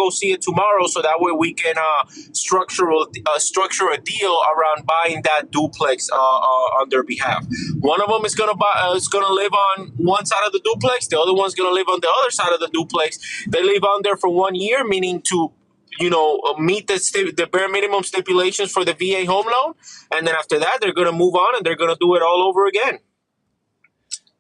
go see it tomorrow, so that way we can structure a deal around buying that duplex on their behalf. One of them is gonna live on one side of the duplex. The other one's gonna live on the other side of the duplex. They live on there for 1 year, meaning to meet the bare minimum stipulations for the VA home loan, and then after that, they're gonna move on and they're gonna do it all over again.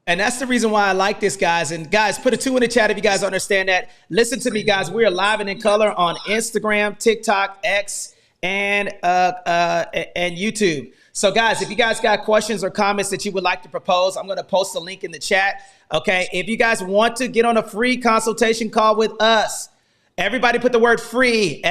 And that's the reason why I like this, guys. And guys, put a 2 in the chat if you guys understand that. Listen to me, guys. We are live and in color on Instagram, TikTok, X, and YouTube. So, guys, if you guys got questions or comments that you would like to propose, I'm going to post a link in the chat. Okay. If you guys want to get on a free consultation call with us, everybody put the word free,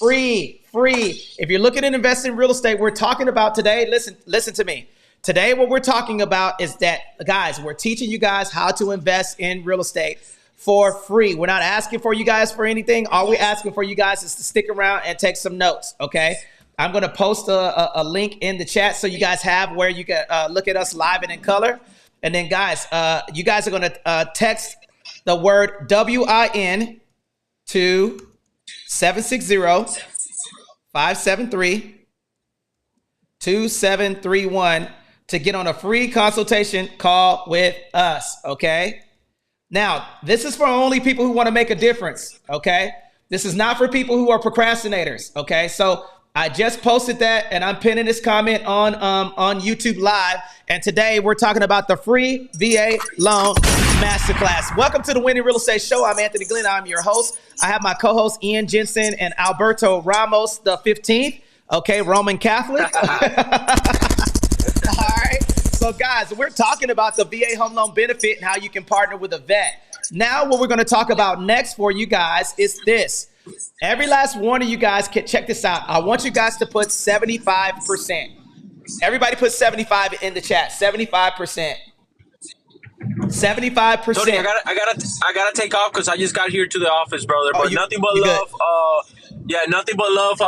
Free, free. If you're looking at investing in real estate, we're talking about today. Listen to me. Today, what we're talking about is that, guys, we're teaching you guys how to invest in real estate for free. We're not asking for you guys for anything. All we're asking for you guys is to stick around and take some notes, okay? I'm going to post a link in the chat so you guys have where you can look at us live and in color. And then, guys, you guys are going to text the word WIN to 760-573-2731 to get on a free consultation call with us, okay? Now, this is for only people who want to make a difference, okay? This is not for people who are procrastinators, okay? So I just posted that, and I'm pinning this comment on YouTube Live, and today we're talking about the free VA Loan Masterclass. Welcome to the Winning Real Estate Show. I'm Anthony Glenn. I'm your host. I have my co-hosts Ian Jensen and Alberto Ramos the 15th, okay, Roman Catholic. All right. So, guys, we're talking about the VA home loan benefit and how you can partner with a vet. Now, what we're going to talk about next for you guys is this. Every last one of you guys can check this out. I want you guys to put 75%. Everybody put 75 in the chat. 75%. 75%. Tony, I gotta take off because I just got here to the office, brother. But nothing but love. Nothing but love.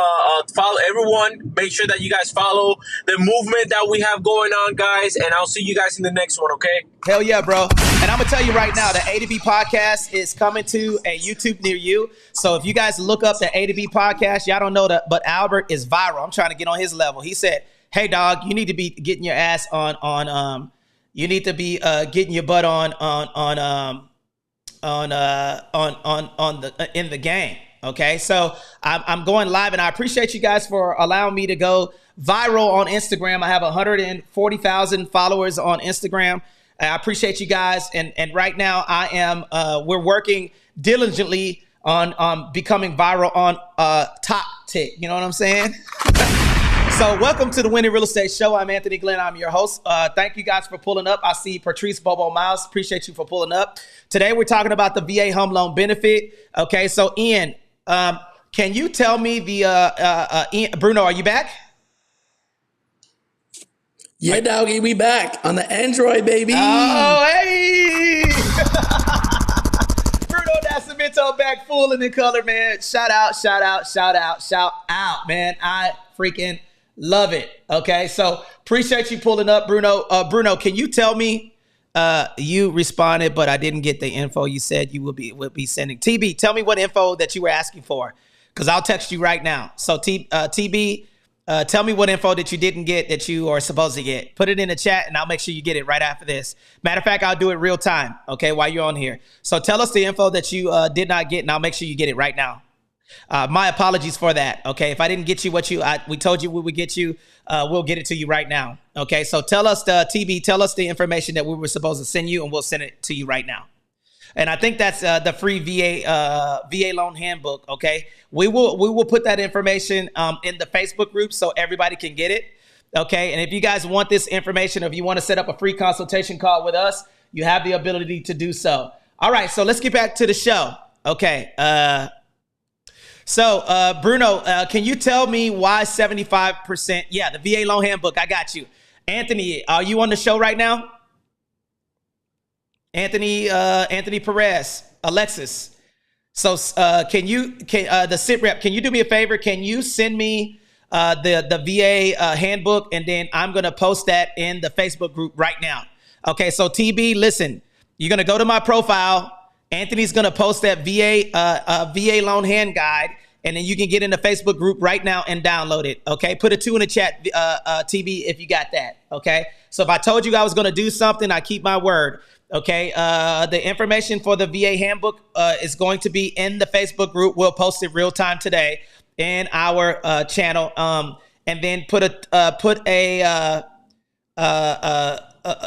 Follow everyone. Make sure that you guys follow the movement that we have going on, guys. And I'll see you guys in the next one, okay? Hell yeah, bro. And I'm going to tell you right now, the A to B podcast is coming to a YouTube near you. So if you guys look up the A to B podcast, y'all don't know that, but Albert is viral. I'm trying to get on his level. He said, hey, dog, you need to be getting your ass you need to be getting your butt in the game. Okay, so I'm going live, and I appreciate you guys for allowing me to go viral on Instagram. I have 140,000 followers on Instagram. I appreciate you guys, and right now I am. We're working diligently on becoming viral on Top Tick. You know what I'm saying? So welcome to the Winning Real Estate Show. I'm Anthony Glenn. I'm your host. Thank you guys for pulling up. I see Patrice Bobo Miles. Appreciate you for pulling up. Today we're talking about the VA home loan benefit. Okay, so Ian, can you tell me Ian, Bruno, are you back? Yeah, doggy, we back on the Android, baby. Oh, hey. Bruno Nascimento back full in the color, man. Shout out, man. I freaking love it. Okay, so appreciate you pulling up, Bruno. Bruno, can you tell me, you responded, but I didn't get the info you said you will be sending. TB, tell me what info that you were asking for, because I'll text you right now. So TB, tell me what info that you didn't get that you are supposed to get. Put it in the chat, and I'll make sure you get it right after this. Matter of fact, I'll do it real time, okay, while you're on here. So tell us the info that you did not get, and I'll make sure you get it right now. My apologies for that. Okay, if I didn't get you what we told you we would get you, we'll get it to you right now. Okay, so tell us TB, tell us the information that we were supposed to send you, and we'll send it to you right now. And I think that's the free VA loan handbook. Okay, we will put that information in the Facebook group so everybody can get it. Okay, and if you guys want this information, or if you want to set up a free consultation call with us, you have the ability to do so. All right, so let's get back to the show. Okay. So, Bruno, can you tell me why 75%? Yeah, the VA loan handbook. I got you. Anthony, are you on the show right now? Anthony Perez, Alexis. So, the sit rep, can you do me a favor? Can you send me the VA handbook, and then I'm going to post that in the Facebook group right now. Okay, so TB, listen, you're going to go to my profile, Anthony's going to post that VA loan hand guide, and then you can get in the Facebook group right now and download it. Okay, put a 2 in the chat, TV, if you got that. Okay, so if I told you I was going to do something, I keep my word. Okay, the information for the VA handbook is going to be in the Facebook group. We'll post it real time today in our channel. And then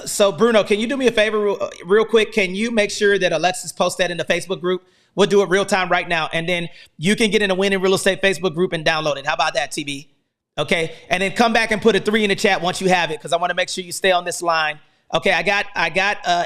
so Bruno, can you do me a favor real quick? Can you make sure that Alexis posts that in the Facebook group? We'll do it real time right now. And then you can get in the Winning Real Estate Facebook group and download it. How about that, TB? Okay. And then come back and put a 3 in the chat once you have it, because I want to make sure you stay on this line. Okay. I got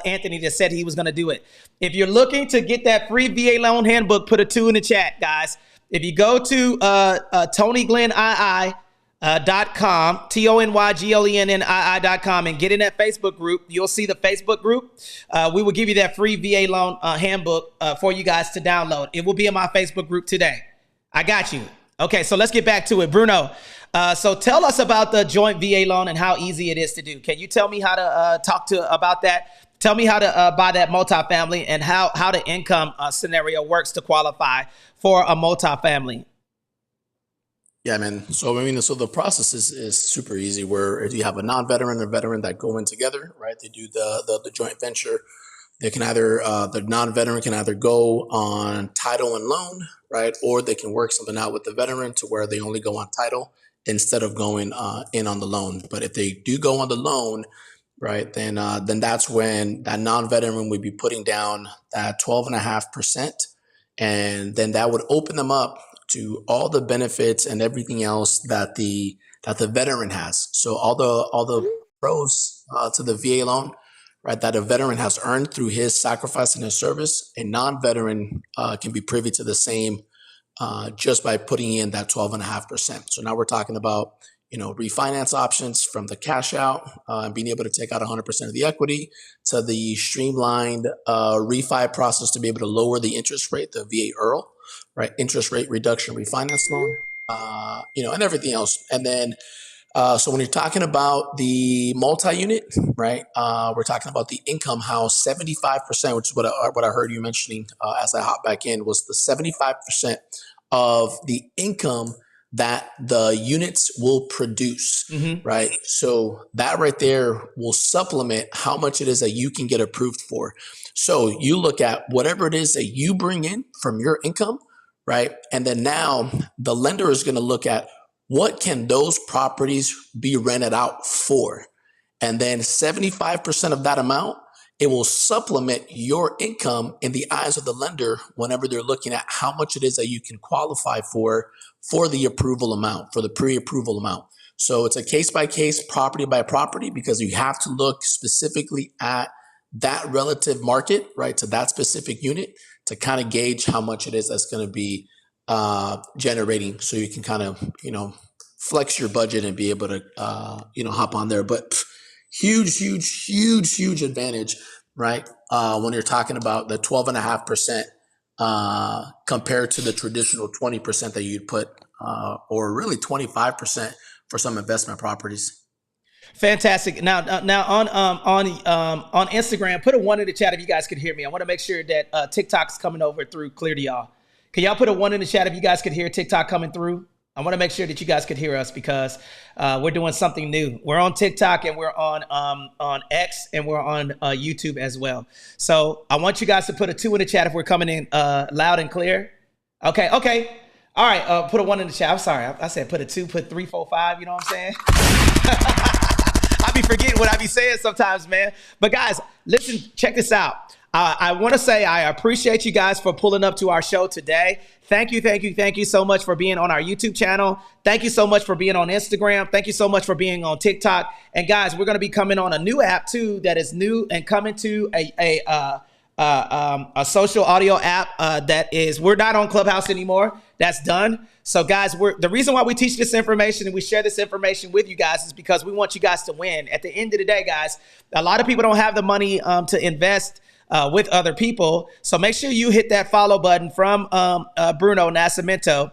Anthony that said he was going to do it. If you're looking to get that free VA loan handbook, put a 2 in the chat, guys. If you go to TonyGlennII.com, TonyGlennii.com, and get in that Facebook group, you'll see the Facebook group. We will give you that free VA loan handbook for you guys to download. It will be in my Facebook group today. I got you. Okay, so let's get back to it. Bruno, so tell us about the joint VA loan and how easy it is to do. Can you tell me how to talk about that? Tell me how to buy that multifamily and how the income scenario works to qualify for a multifamily. Yeah, man. So the process is super easy. Where if you have a non-veteran and a veteran that go in together, right? They do the joint venture. They can either the non-veteran can either go on title and loan, right, or they can work something out with the veteran to where they only go on title instead of going in on the loan. But if they do go on the loan, right, then that's when that non-veteran would be putting down that 12.5%, and then that would open them up to all the benefits and everything else that the veteran has. So all the pros to the VA loan, right, that a veteran has earned through his sacrifice and his service, a non-veteran can be privy to the same just by putting in that 12.5%. So now we're talking about refinance options from the cash out and being able to take out 100% of the equity to the streamlined refi process to be able to lower the interest rate, the VA IRRRL, right? Interest rate reduction refinance loan, and everything else. And then, so when you're talking about the multi-unit, right, we're talking about the income house, 75%, which is what I heard you mentioning as I hop back in, was the 75% of the income that the units will produce, right? So that right there will supplement how much it is that you can get approved for. So you look at whatever it is that you bring in from your income, right? And then now the lender is going to look at what can those properties be rented out for? And then 75% of that amount, it will supplement your income in the eyes of the lender whenever they're looking at how much it is that you can qualify for the approval amount, for the pre-approval amount. So it's a case-by-case, property by property, because you have to look specifically at that relative market, right, to that specific unit to kind of gauge how much it is that's going to be generating, so you can kind of, flex your budget and be able to, hop on there. But huge advantage, right? When you're talking about the 12.5% compared to the traditional 20% that you'd put, or really 25% for some investment properties. Fantastic. Now on Instagram, put a 1 in the chat if you guys could hear me. I want to make sure that TikTok's coming over through clear to y'all. Can y'all put a 1 in the chat if you guys could hear TikTok coming through? I want to make sure that you guys could hear us because we're doing something new. We're on TikTok and we're on X and we're on YouTube as well. So I want you guys to put a 2 in the chat if we're coming in loud and clear. Okay. All right. Put a 1 in the chat. I'm sorry. I said put a 2, put 3, 4, 5. You know what I'm saying? I be forgetting what I be saying sometimes, man. But guys, listen, check this out. I want to say I appreciate you guys for pulling up to our show today. Thank you so much for being on our YouTube channel. Thank you so much for being on Instagram. Thank you so much for being on TikTok. And guys, we're going to be coming on a new app too that is new and coming to a social audio app we're not on Clubhouse anymore. That's done. So guys, the reason why we teach this information and we share this information with you guys is because we want you guys to win. At the end of the day, guys, a lot of people don't have the money to invest with other people. So make sure you hit that follow button from Bruno Nascimento.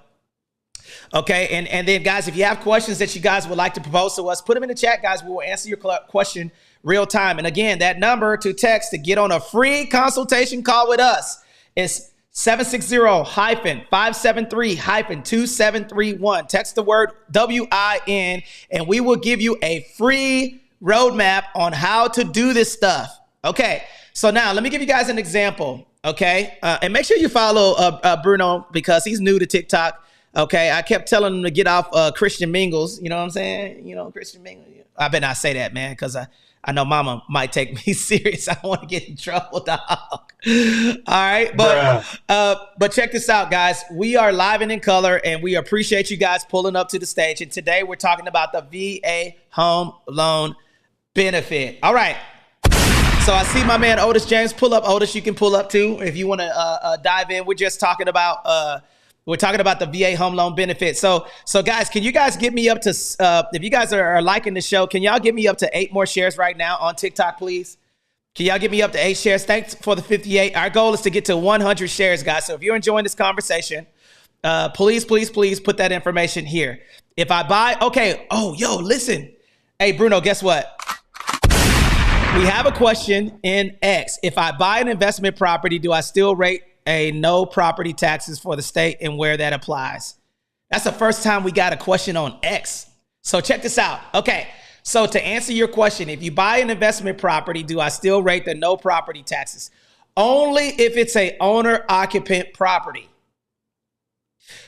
Okay. And then guys, if you have questions that you guys would like to propose to us, put them in the chat, guys. We will answer your question real time. And again, that number to text to get on a free consultation call with us It's 760-573-2731. Text the word WIN, and we will give you a free roadmap on how to do this stuff. Okay, so now let me give you guys an example. Okay, and make sure you follow Bruno because he's new to TikTok. Okay, I kept telling him to get off Christian Mingles. You know what I'm saying? You know, Christian Mingles. I better not say that, man, because I know Mama might take me serious. I don't want to get in trouble, dog. All right, but check this out, guys. We are live and in color, and we appreciate you guys pulling up to the stage. And today we're talking about the VA home loan benefit. All right. So I see my man Otis James. Pull up, Otis. You can pull up too if you want to dive in. We're just talking about the VA home loan benefit. So guys, can you guys get me up to if you guys are liking the show, can y'all get me up to 8 more shares right now on TikTok, please? Can y'all get me up to 8 shares? Thanks for the 58. Our goal is to get to 100 shares, guys. So if you're enjoying this conversation, please put that information here. If I buy, okay. Oh, yo, listen. Hey, Bruno, guess what? We have a question in X. If I buy an investment property, do I still rate a no property taxes for the state and where that applies? That's the first time we got a question on X. So check this out. Okay. So to answer your question, if you buy an investment property, do I still rate the no property taxes? Only if it's a owner occupant property.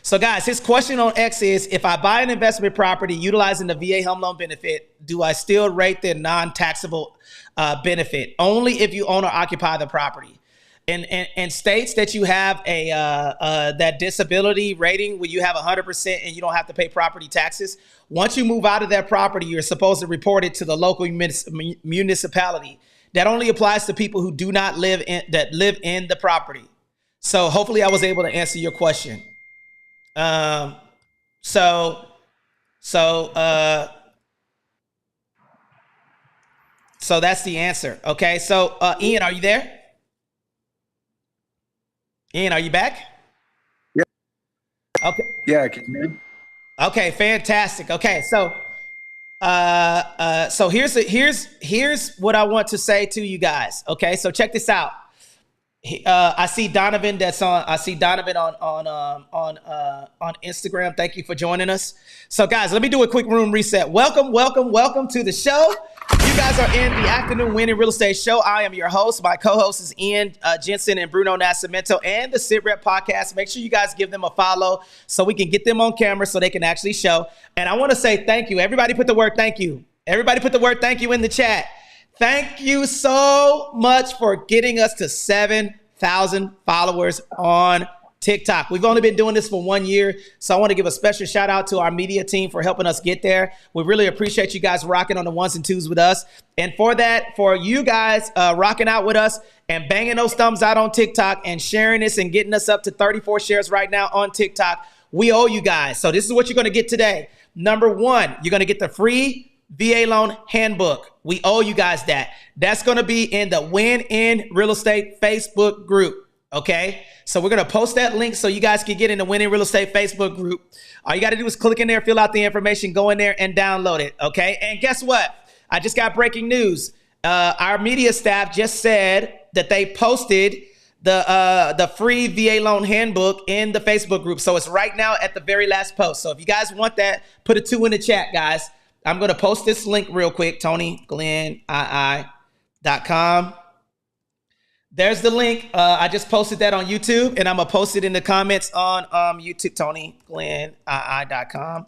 So guys, his question on X is, if I buy an investment property utilizing the VA home loan benefit, do I still rate the non-taxable benefit? Only if you own or occupy the property. And states that you have that disability rating where you have 100% and you don't have to pay property taxes. Once you move out of that property, you're supposed to report it to the local municipality. That only applies to people who do not live in the property. So hopefully I was able to answer your question. So that's the answer. Okay. So, Ian, are you there? Ian, are you back? Yeah. Okay. Yeah, can you hear me? Okay, fantastic. Okay, so here's what I want to say to you guys. Okay, so check this out. I see Donovan. I see Donovan on Instagram. Thank you for joining us. So guys, let me do a quick room reset. Welcome to the show. You guys are in the Afternoon Winning Real Estate Show. I am your host. My co-host is Ian Jensen and Bruno Nascimento and the Sit Rep Podcast. Make sure you guys give them a follow so we can get them on camera so they can actually show. And I want to say thank you. Everybody put the word thank you. Everybody put the word thank you in the chat. Thank you so much for getting us to 7,000 followers on TikTok. We've only been doing this for 1 year, so I want to give a special shout out to our media team for helping us get there. We really appreciate you guys rocking on the ones and twos with us. And for you guys rocking out with us and banging those thumbs out on TikTok and sharing this and getting us up to 34 shares right now on TikTok, we owe you guys. So this is what you're going to get today. Number 1, you're going to get the free VA loan handbook. We owe you guys that. That's going to be in the Win in Real Estate Facebook group. Okay. So we're going to post that link so you guys can get in the Win in Real Estate Facebook group. All you got to do is click in there, fill out the information, go in there and download it. Okay. And guess what? I just got breaking news. Our media staff just said that they posted the free VA loan handbook in the Facebook group. So it's right now at the very last post. So if you guys want that, put a 2 in the chat, guys. I'm going to post this link real quick, TonyGlennII.com. There's the link. I just posted that on YouTube, and I'm going to post it in the comments on YouTube, TonyGlennII.com.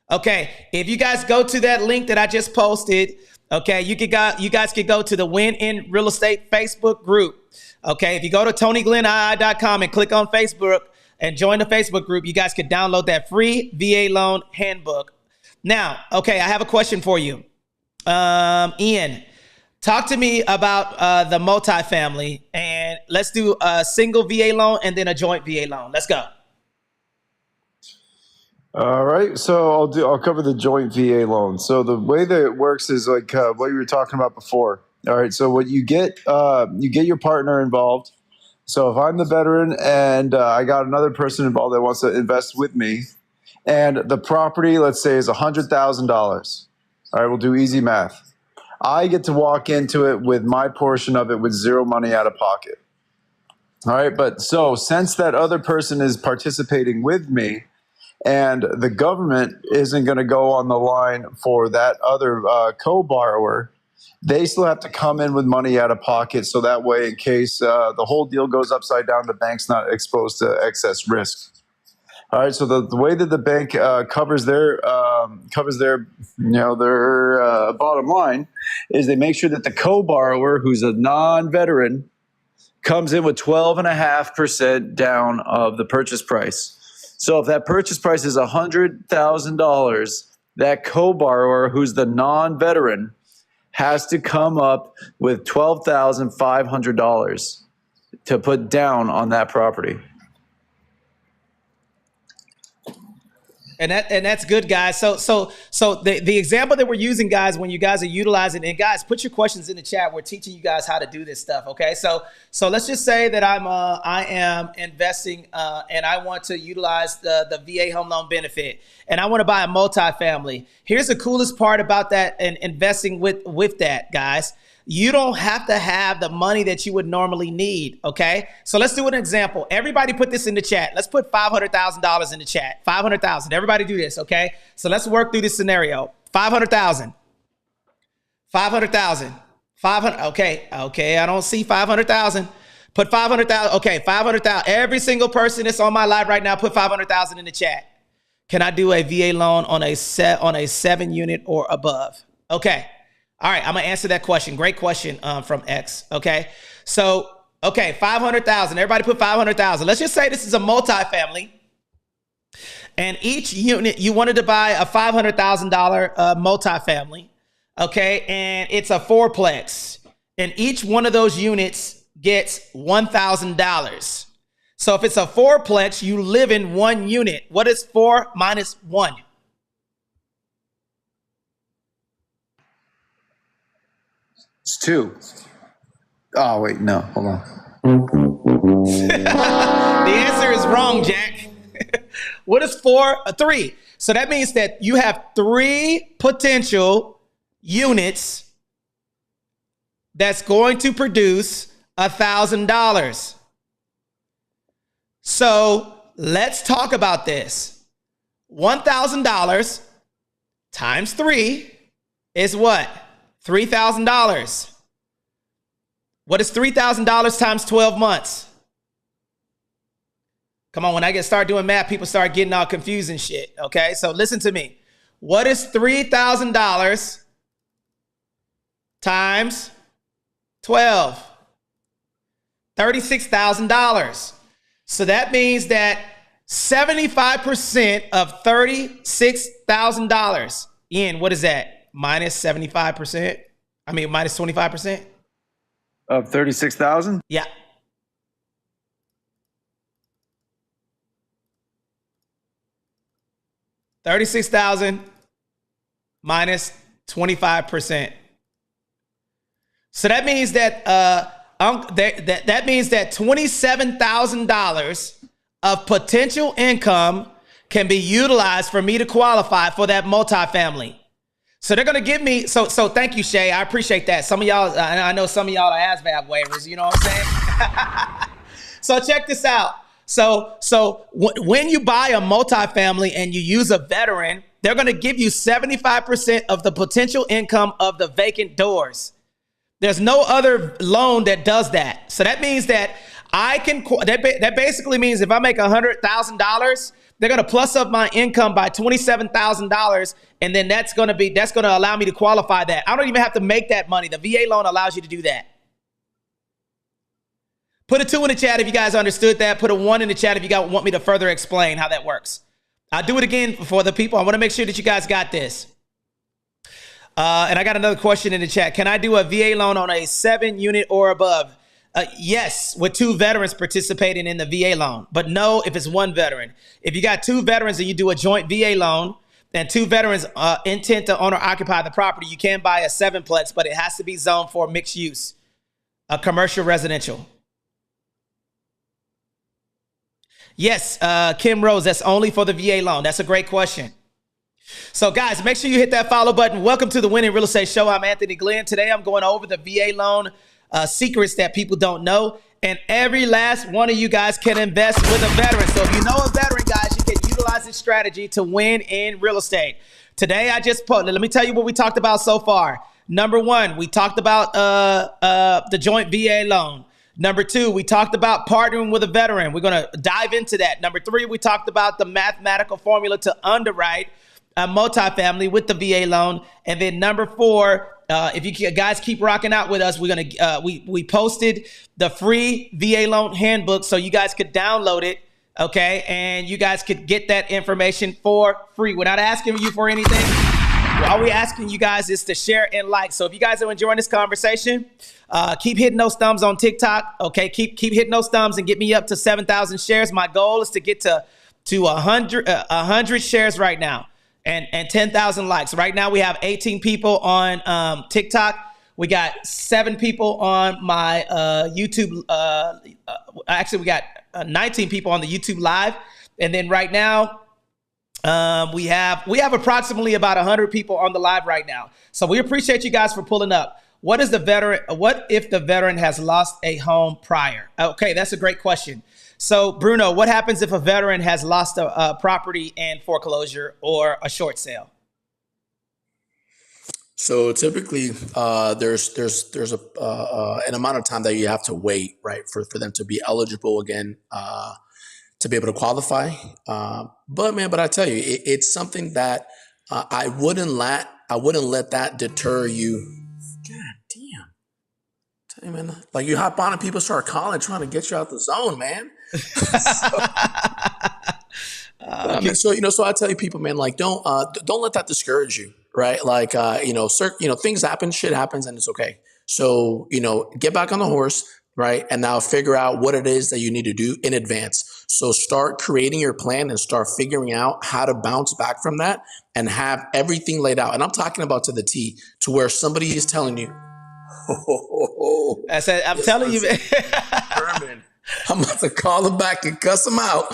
Okay, if you guys go to that link that I just posted, okay, you guys could go to the Win in Real Estate Facebook group. Okay, if you go to TonyGlennII.com and click on Facebook and join the Facebook group, you guys could download that free VA loan handbook. Now, okay, I have a question for you. Ian, talk to me about the multifamily, and let's do a single VA loan and then a joint VA loan. Let's go. All right, so I'll cover the joint VA loan. So the way that it works is like what you were talking about before. All right, so what you get your partner involved. So if I'm the veteran and I got another person involved that wants to invest with me, and the property, let's say, is $100,000. All right, we'll do easy math. I get to walk into it with my portion of it with zero money out of pocket. All right. But so since that other person is participating with me, and the government isn't going to go on the line for that other co-borrower, they still have to come in with money out of pocket. So that way, in case the whole deal goes upside down, the bank's not exposed to excess risk. All right. So the way that the bank covers their bottom line is they make sure that the co-borrower, who's a non-veteran, comes in with 12.5% down of the purchase price. So if that purchase price is $100,000, that co-borrower, who's the non-veteran, has to come up with $12,500 to put down on that property. And that's good, guys. So the example that we're using, guys, when you guys are utilizing, and guys, put your questions in the chat. We're teaching you guys how to do this stuff. Okay, so let's just say that I am investing and I want to utilize the VA home loan benefit, and I want to buy a multifamily. Here's the coolest part about that and investing with that, guys. You don't have to have the money that you would normally need, okay? So let's do an example. Everybody put this in the chat. Let's put $500,000 in the chat. 500,000. Everybody do this, okay? So let's work through this scenario. 500,000. 500,000. 500. Okay. I don't see 500,000. Put 500,000. Okay, 500,000. Every single person that's on my live right now, put 500,000 in the chat. Can I do a VA loan on a 7-unit or above? Okay. All right, I'm gonna answer that question. Great question from X. Okay, so 500,000. Everybody put 500,000. Let's just say this is a multifamily, and each unit you wanted to buy a $500,000 multifamily. Okay, and it's a fourplex, and each one of those units gets $1,000. So if it's a fourplex, you live in one unit. What is 4 minus 1? It's 2. Oh, wait, no, hold on. The answer is wrong, Jack. What is 4? 3. So that means that you have 3 potential units that's going to produce $1,000. So let's talk about this. $1,000 times 3 is what? $3,000. What is $3,000 times 12 months? Come on, when I start doing math, people start getting all confused and shit. Okay, so listen to me. What is $3,000 times 12? $36,000. So that means that 75% of $36,000. Ian, what is that? Minus 75%? I mean, minus 25%? Of 36,000? Yeah. $36,000 minus 25%. So that means that that means that $27,000 of potential income can be utilized for me to qualify for that multifamily. So they're going to give me, so thank you, Shay. I appreciate that. Some of y'all, I know some of y'all are ASVAB waivers, you know what I'm saying? So check this out. So when you buy a multifamily and you use a veteran, they're going to give you 75% of the potential income of the vacant doors. There's no other loan that does that. So that means that that basically means if I make $100,000, they're going to plus up my income by $27,000. And then that's going to allow me to qualify that. I don't even have to make that money. The VA loan allows you to do that. Put a 2 in the chat if you guys understood that. Put a 1 in the chat if you guys want me to further explain how that works. I'll do it again for the people. I want to make sure that you guys got this. And I got another question in the chat. Can I do a VA loan on a 7-unit or above? Yes, with 2 veterans participating in the VA loan, but no if it's 1 veteran. If you got 2 veterans and you do a joint VA loan and 2 veterans intend to own or occupy the property, you can buy a 7-plex, but it has to be zoned for mixed use, a commercial residential. Yes, Kim Rose, that's only for the VA loan. That's a great question. So guys, make sure you hit that follow button. Welcome to the Winning Real Estate Show. I'm Anthony Glenn. Today I'm going over the VA loan secrets that people don't know. and every last one of you guys can invest with a veteran. So if you know a veteran, guys, you can utilize this strategy to win in real estate. Today, let me tell you what we talked about so far. Number one, we talked about the joint VA loan. Number two, we talked about partnering with a veteran. We're going to dive into that. Number three, we talked about the mathematical formula to underwrite a multifamily with the VA loan. And then number four, if you guys keep rocking out with us, we're gonna we posted the free VA loan handbook so you guys could download it, okay? And you guys could get that information for free. We're not asking you for anything. All we asking you guys is to share and like. So if you guys are enjoying this conversation, keep hitting those thumbs on TikTok, okay? Keep hitting those thumbs and get me up to 7,000 shares. My goal is to get to 100 shares right now. And 10,000 likes. Right now we have 18 people on TikTok. We got 7 people on my YouTube. Actually, we got 19 people on the YouTube live. And then right now we have approximately about 100 people on the live right now. So we appreciate you guys for pulling up. What if the veteran has lost a home prior? Okay, that's a great question. So, Bruno, what happens if a veteran has lost a property in foreclosure or a short sale? So typically, there's an amount of time that you have to wait, right, for them to be eligible again, to be able to qualify. But I tell you, it's something that I wouldn't let that deter you. God damn. Tell you, man, like you hop on and people start calling, trying to get you out the zone, man. So I tell you, people, man, like don't let that discourage you, right? Like things happen, shit happens, and it's okay. So get back on the horse, right? And now figure out what it is that you need to do in advance. So start creating your plan and start figuring out how to bounce back from that and have everything laid out. And I'm talking about to the T, to where somebody is telling you, I said, I'm telling you, man. Herman, I'm about to call him back and cuss him out.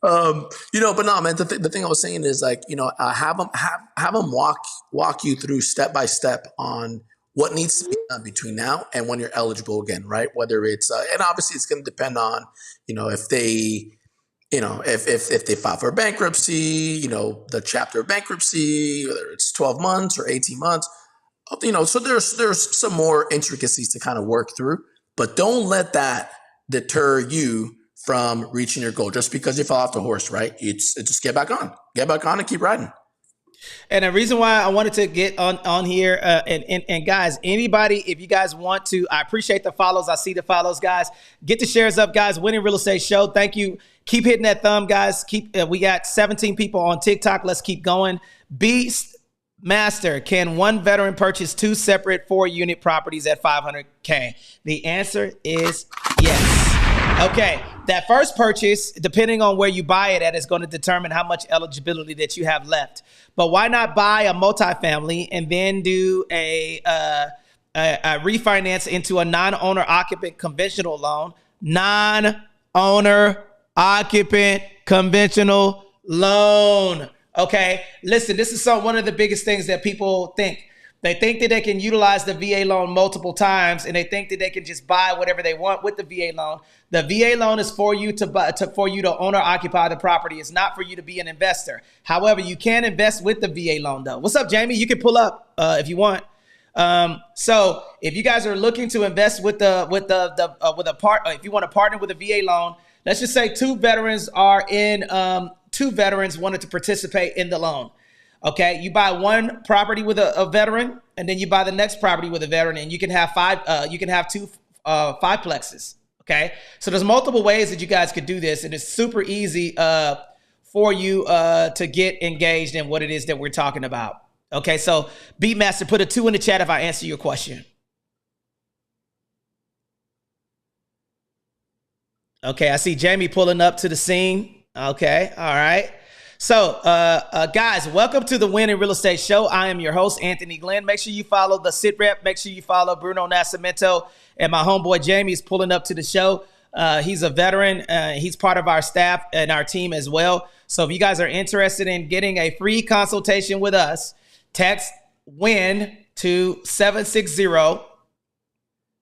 But no, man, the thing I was saying is like, have them walk you through step by step on what needs to be done between now and when you're eligible again, right? Whether it's, and obviously it's going to depend on, if they, if they file for bankruptcy, the chapter of bankruptcy, whether it's 12 months or 18 months, so there's some more intricacies to kind of work through, but don't let that deter you from reaching your goal just because you fell off the horse, right? It's just get back on and keep riding. And the reason why I wanted to get on here, and guys, anybody, if you guys want to, I appreciate the follows. I see the follows, guys. Get the shares up, guys. Winning Real Estate Show. Thank you. Keep hitting that thumb, guys. We got 17 people on TikTok. Let's keep going. Beast Master, can one veteran purchase 2 separate 4-unit properties at $500K? The answer is yes. Okay, that first purchase, depending on where you buy it at, is going to determine how much eligibility that you have left. But why not buy a multifamily and then do a refinance into a non-owner occupant conventional loan? Non-owner occupant conventional loan. Okay, listen, this is one of the biggest things that people think. They think that they can utilize the VA loan multiple times, and they think that they can just buy whatever they want with the VA loan. The VA loan is for you to own or occupy the property. It's not for you to be an investor. However, you can invest with the VA loan, though. What's up, Jamie? You can pull up if you want. So if you guys are looking to invest with if you want to partner with a VA loan, let's just say two veterans wanted to participate in the loan. Okay, you buy one property with a veteran, and then you buy the next property with a veteran, and you can have two fiveplexes. Okay, so there's multiple ways that you guys could do this, and it's super easy for you to get engaged in what it is that we're talking about. Okay, so Beatmaster, put a 2 in the chat if I answer your question. Okay, I see Jamie pulling up to the scene. Okay, all right. So, guys, welcome to the Win in Real Estate Show. I am your host, Anthony Glenn. Make sure you follow the Sit Rep. Make sure you follow Bruno Nascimento. And my homeboy Jamie is pulling up to the show. He's a veteran. He's part of our staff and our team as well. So if you guys are interested in getting a free consultation with us, text WIN to 760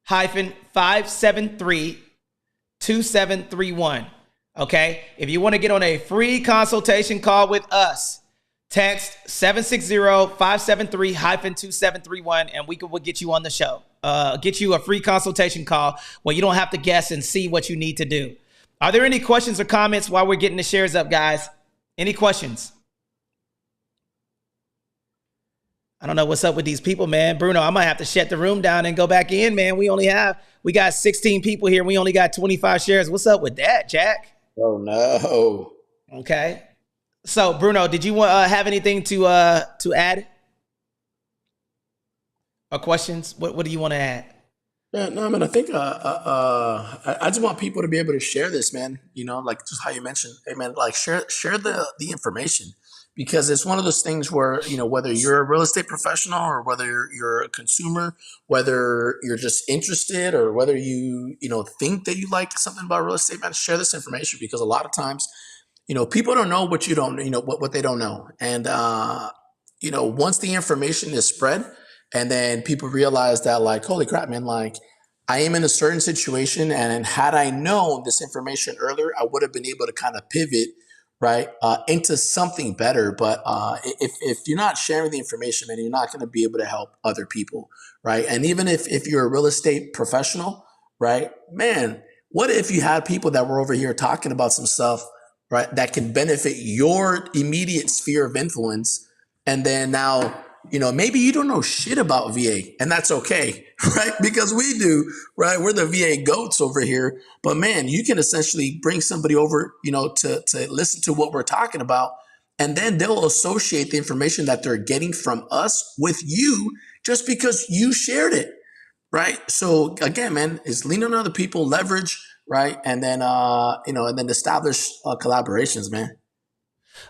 573-2731. Okay. If you want to get on a free consultation call with us, text 760-573-2731 and we'll get you on the show. Get you a free consultation call where you don't have to guess and see what you need to do. Are there any questions or comments while we're getting the shares up, guys? Any questions? I don't know what's up with these people, man. Bruno, I might have to shut the room down and go back in, man. We got 16 people here. We only got 25 shares. What's up with that, Jack? Oh, no. Okay. So, Bruno, did you have anything to add? Or questions? What do you want to add? Yeah, no, man, I think I just want people to be able to share this, man. You know, like just how you mentioned, hey, man, like share the information, because it's one of those things where, you know, whether you're a real estate professional or whether you're a consumer, whether you're just interested or whether you think that you like something about real estate, man, share this information, because a lot of times, you know, people don't know what you don't, you know, what they don't know. And, you know, once the information is spread and then people realize that, like, holy crap, man, like I am in a certain situation. And had I known this information earlier, I would have been able to kind of pivot, right, into something better. But if you're not sharing the information, man, you're not going to be able to help other people, right? And even if you're a real estate professional, right, man, what if you had people that were over here talking about some stuff, right, that can benefit your immediate sphere of influence, and then now, you know, maybe you don't know shit about VA, and that's okay, right? Because we do, right? We're the VA goats over here. But man, you can essentially bring somebody over, you know, to listen to what we're talking about, and then they'll associate the information that they're getting from us with you just because you shared it, right? So again, man, is lean on other people, leverage, right? And then, and then establish collaborations, man.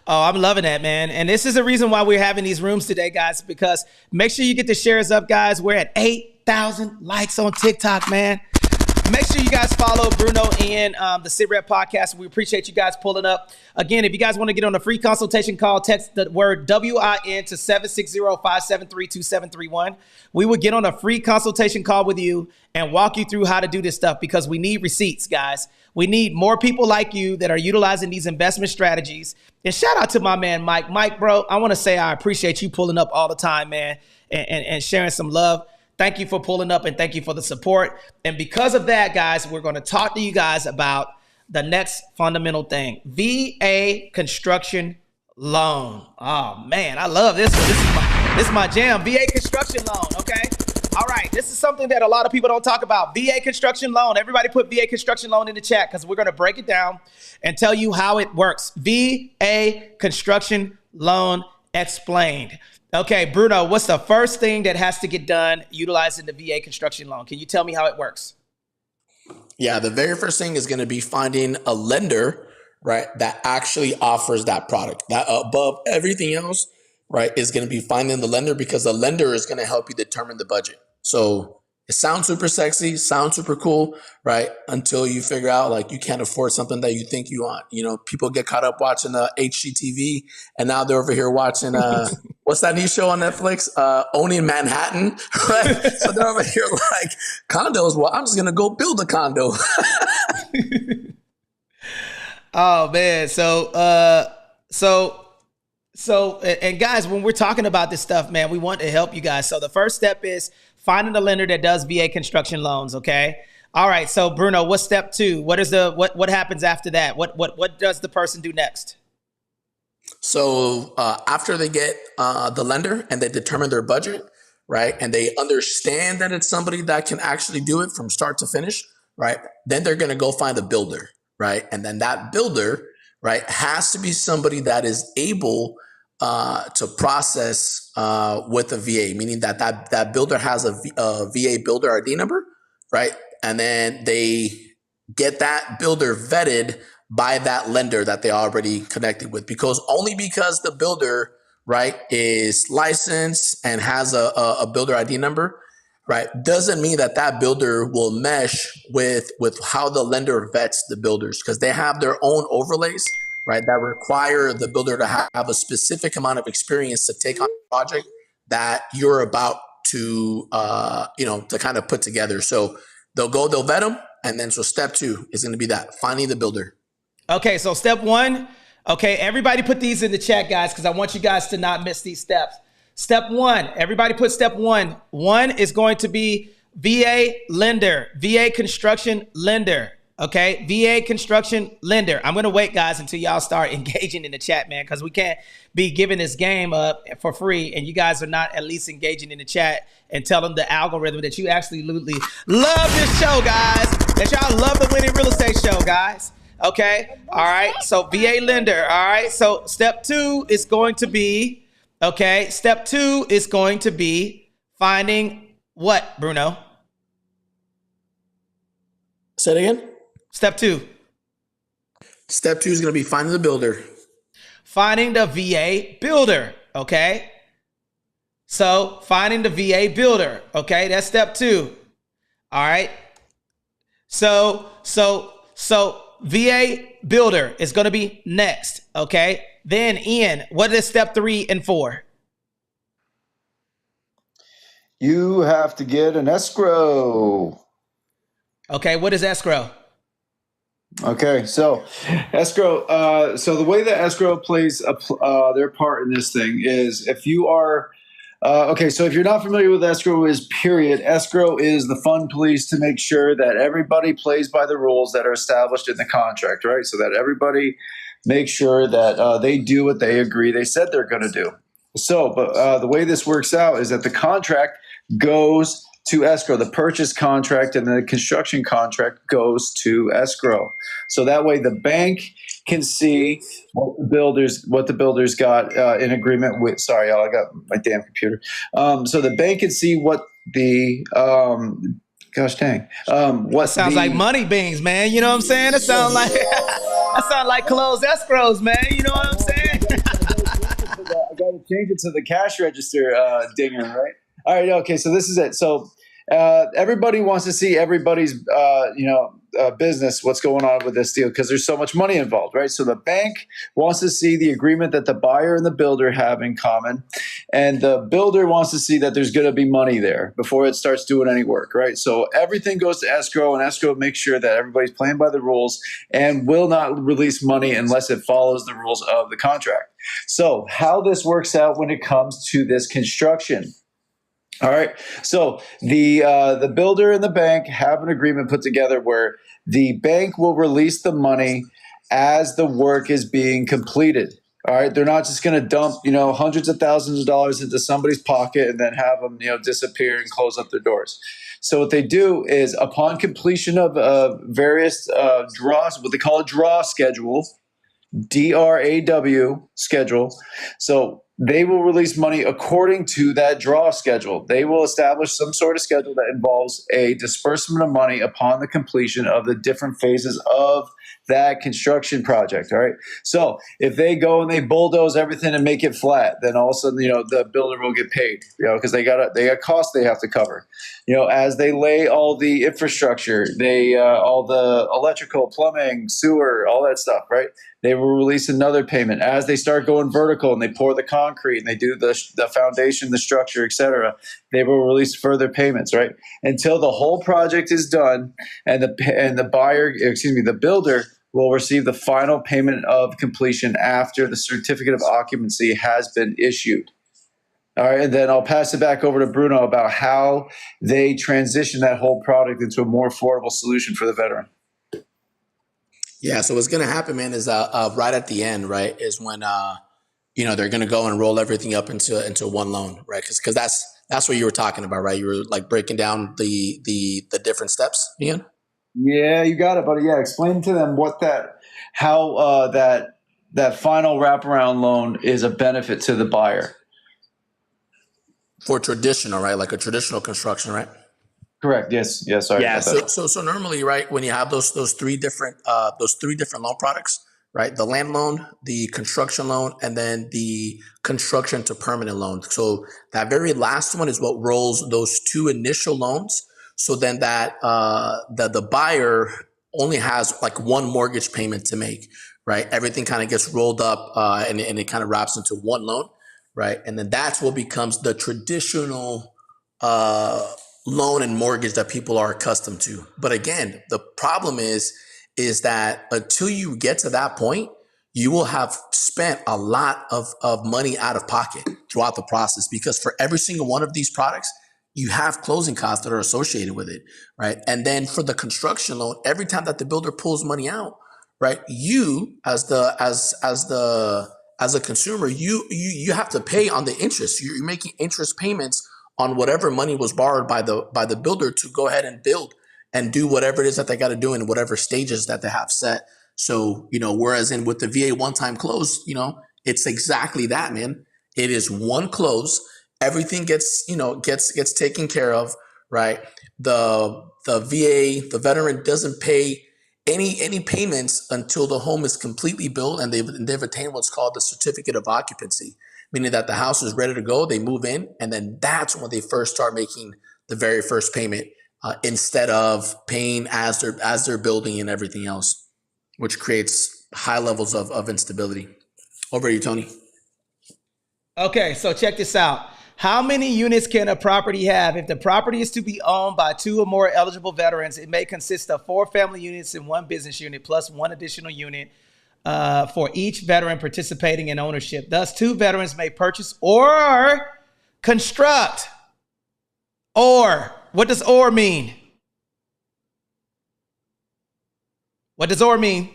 Oh, I'm loving that, man. And this is the reason why we're having these rooms today, guys, because make sure you get the shares up, guys. We're at 8,000 likes on TikTok, man. Make sure you guys follow Bruno and the Sit Rep podcast. We appreciate you guys pulling up. Again, if you guys want to get on a free consultation call, text the word WIN to 760-573-2731. We will get on a free consultation call with you and walk you through how to do this stuff, because we need receipts, guys. We need more people like you that are utilizing these investment strategies. And shout out to my man, Mike. Mike, bro, I want to say I appreciate you pulling up all the time, man, and sharing some love. Thank you for pulling up and thank you for the support. And because of that, guys, we're going to talk to you guys about the next fundamental thing, VA construction loan. Oh, man, I love this. This is my jam, VA construction loan, okay? All right, this is something that a lot of people don't talk about, VA construction loan. Everybody put VA construction loan in the chat, because we're going to break it down and tell you how it works. VA construction loan explained. Okay, Bruno, what's the first thing that has to get done utilizing the VA construction loan? Can you tell me how it works? Yeah, the very first thing is going to be finding a lender, right, that actually offers that product. That above everything else, right, is going to be finding the lender, because the lender is going to help you determine the budget. So it sounds super sexy, sounds super cool, right, until you figure out, like, you can't afford something that you think you want. You know, people get caught up watching HGTV, and now they're over here watching what's that new show on Netflix? Owning Manhattan, right? So they're over here like, condos. Well, I'm just gonna go build a condo. Oh man, so and guys, when we're talking about this stuff, man, we want to help you guys. So the first step is finding a lender that does VA construction loans. Okay. All right. So Bruno, what's step two? What happens after that? What does the person do next? So after they get the lender and they determine their budget, right, and they understand that it's somebody that can actually do it from start to finish, right, then they're going to go find a builder, right, and then that builder, right, has to be somebody that is able to process with a VA, meaning that builder has a VA builder ID number, right, and then they get that builder vetted by that lender that they already connected with, because the builder, right, is licensed and has a builder ID number, right, doesn't mean that builder will mesh with how the lender vets the builders, because they have their own overlays, right, that require the builder to have a specific amount of experience to take on a project that you're about to to kind of put together. So they'll vet them, and then so step 2 is going to be that finding the builder. Okay, so step 1. Okay, everybody put these in the chat, guys, because I want you guys to not miss these steps. Step 1, everybody put step 1. 1 is going to be VA lender, VA construction lender. Okay, VA construction lender. I'm going to wait, guys, until y'all start engaging in the chat, man, because we can't be giving this game up for free and you guys are not at least engaging in the chat and telling the algorithm that you absolutely love this show, guys, that y'all love the Winning Real Estate Show, guys. Okay, all right, so VA lender, all right, so step 2 is going to be, okay, step 2 is going to be finding what, Bruno? Say it again. Step 2. Step 2 is going to be finding the builder. Finding the VA builder, okay? So finding the VA builder, okay? That's step 2. All right. So VA builder is going to be next, okay? Then Ian, what is step 3 and 4? You have to get an escrow. Okay, what is escrow? Okay, so escrow. So the way that escrow plays their part in this thing is if you are okay. So if you're not familiar with escrow, escrow is the fund police to make sure that everybody plays by the rules that are established in the contract, right? So that everybody makes sure that they do what they agree they said they're going to do. So, but the way this works out is that the contract goes to escrow. The purchase contract and the construction contract goes to escrow. So that way the bank can see what the builders got in agreement with. Sorry, y'all, I got my damn computer. So the bank can see what the gosh dang. What sounds like money beans, man. You know what I'm saying? That sounds like that sounds like closed escrows, man. You know what I'm saying? I got to change it to the cash register dinger, right? All right, okay, so this is it. So everybody wants to see everybody's, business, what's going on with this deal, because there's so much money involved, right? So the bank wants to see the agreement that the buyer and the builder have in common, and the builder wants to see that there's going to be money there before it starts doing any work, right? So everything goes to escrow, and escrow makes sure that everybody's playing by the rules and will not release money unless it follows the rules of the contract. So how this works out when it comes to this construction. All right. So the builder and the bank have an agreement put together where the bank will release the money as the work is being completed. All right. They're not just going to dump, hundreds of thousands of dollars into somebody's pocket and then have them, disappear and close up their doors. So what they do is upon completion of various draws, what they call a draw schedule, DRAW schedule. So they will release money according to that draw schedule. They will establish some sort of schedule that involves a disbursement of money upon the completion of the different phases of that construction project. All right. So if they go and they bulldoze everything and make it flat, then all of a sudden, the builder will get paid, because they got costs they have to cover. As they lay all the infrastructure, all the electrical, plumbing, sewer, all that stuff, right? They will release another payment. As they start going vertical and they pour the concrete and they do the foundation, the structure, etc., they will release further payments, right? Until the whole project is done and the builder will receive the final payment of completion after the certificate of occupancy has been issued. All right, and then I'll pass it back over to Bruno about how they transition that whole product into a more affordable solution for the veteran. Yeah, so what's going to happen, man, is right at the end, right, is when they're going to go and roll everything up into one loan, right? Because that's what you were talking about, right? You were like breaking down the different steps, Ian. Yeah, you got it, buddy. Yeah, explain to them how that final wraparound loan is a benefit to the buyer. For traditional, right? Like a traditional construction, right? Correct. Yes. Sorry. Yeah. So normally, right, when you have those three different loan products, right? The land loan, the construction loan, and then the construction to permanent loan. So that very last one is what rolls those two initial loans. So then that the buyer only has like one mortgage payment to make, right? Everything kind of gets rolled up and it kind of wraps into one loan, right? And then that's what becomes the traditional uh, loan and mortgage that people are accustomed to. But again, the problem is that until you get to that point, you will have spent a lot of money out of pocket throughout the process, because for every single one of these products, you have closing costs that are associated with it, right? And then for the construction loan, every time that the builder pulls money out, right, you as a consumer, you have to pay on the interest. You're making interest payments on whatever money was borrowed by the builder to go ahead and build and do whatever it is that they got to do in whatever stages that they have set. So, whereas with the VA one-time close, it's exactly that, man. It is one close. Everything gets taken care of, right? The VA, the veteran doesn't pay any payments until the home is completely built and they've attained what's called the certificate of occupancy, meaning that the house is ready to go. They move in, and then that's when they first start making the very first payment, instead of paying as they're building and everything else, which creates high levels of instability. Over to you, Tony. Okay, so check this out. How many units can a property have? If the property is to be owned by 2 or more eligible veterans, it may consist of 4 family units and 1 business unit plus 1 additional unit for each veteran participating in ownership. Thus, 2 veterans may purchase or construct. Or, what does or mean? What does or mean?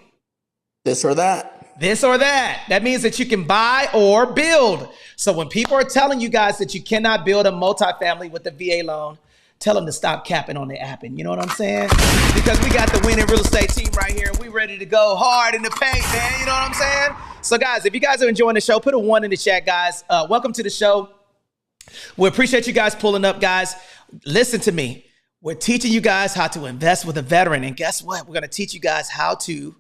This or that. This or that. That means that you can buy or build. So when people are telling you guys that you cannot build a multifamily with the VA loan, tell them to stop capping on the apping. You know what I'm saying? Because we got the winning real estate team right here. We ready to go hard in the paint, man. You know what I'm saying? So guys, if you guys are enjoying the show, put a 1 in the chat, guys. Welcome to the show. We appreciate you guys pulling up, guys. Listen to me. We're teaching you guys how to invest with a veteran. And guess what? We're going to teach you guys how to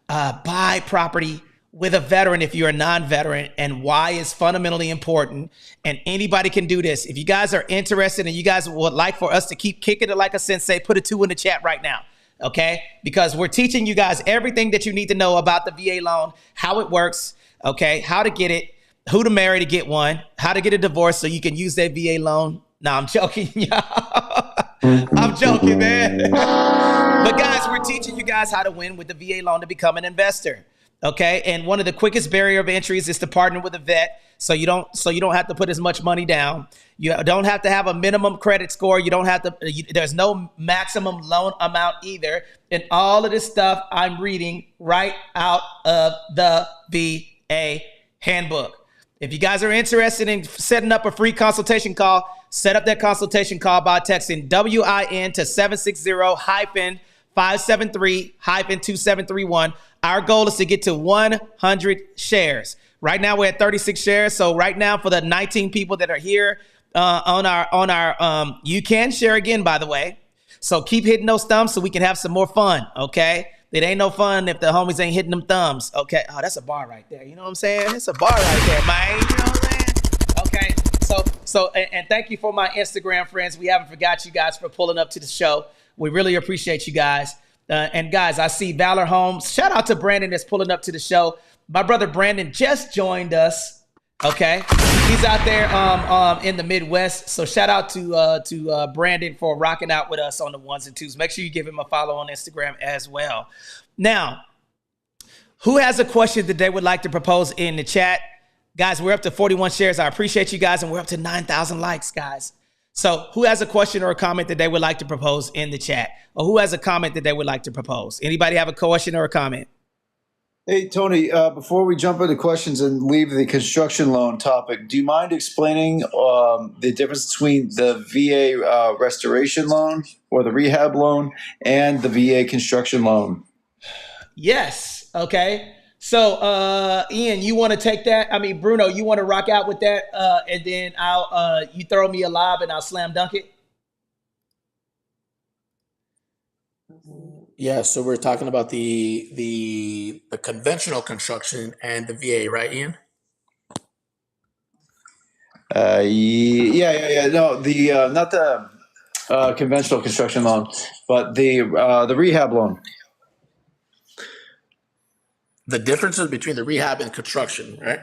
buy property with a veteran if you're a non-veteran, and why it's fundamentally important. And anybody can do this. If you guys are interested and you guys would like for us to keep kicking it like a sensei, put a 2 in the chat right now. Okay? Because we're teaching you guys everything that you need to know about the VA loan, how it works, okay, how to get it, who to marry to get one, how to get a divorce so you can use that VA loan. No, I'm joking, y'all. I'm joking, man. But guys, we're teaching you guys how to win with the VA loan to become an investor. Okay. And one of the quickest barrier of entries is to partner with a vet. So you don't have to put as much money down. You don't have to have a minimum credit score. You don't have to, there's no maximum loan amount either. And all of this stuff I'm reading right out of the VA handbook. If you guys are interested in setting up a free consultation call, set up that consultation call by texting WIN to 760-573-2731. Our goal is to get to 100 shares. Right now we're at 36 shares. So right now, for the 19 people that are here on our you can share again, by the way. So keep hitting those thumbs so we can have some more fun. Okay. It ain't no fun if the homies ain't hitting them thumbs. Okay. Oh, that's a bar right there. You know what I'm saying? It's a bar right there, man. You know what I'm saying? Okay. So, and thank you for my Instagram friends. We haven't forgot you guys for pulling up to the show. We really appreciate you guys. And guys, I see Valor Holmes. Shout out to Brandon that's pulling up to the show. My brother Brandon just joined us. Okay, he's out there in the Midwest. So shout out to Brandon for rocking out with us on the 1s and 2s. Make sure you give him a follow on Instagram as well. Now, who has a question that they would like to propose in the chat? Guys, we're up to 41 shares. I appreciate you guys, and we're up to 9,000 likes, guys. So who has a question or a comment that they would like to propose in the chat? Or who has a comment that they would like to propose? Anybody have a question or a comment? Hey, Tony, before we jump into questions and leave the construction loan topic, do you mind explaining the difference between the VA restoration loan or the rehab loan and the VA construction loan? Yes. Okay. So, Ian, you want to take that? I mean, Bruno, you want to rock out with that? And then you throw me a lob and I'll slam dunk it. Yeah, so we're talking about the conventional construction and the VA, right, Ian? Yeah. No, the not the conventional construction loan, but the rehab loan. The differences between the rehab and construction, right?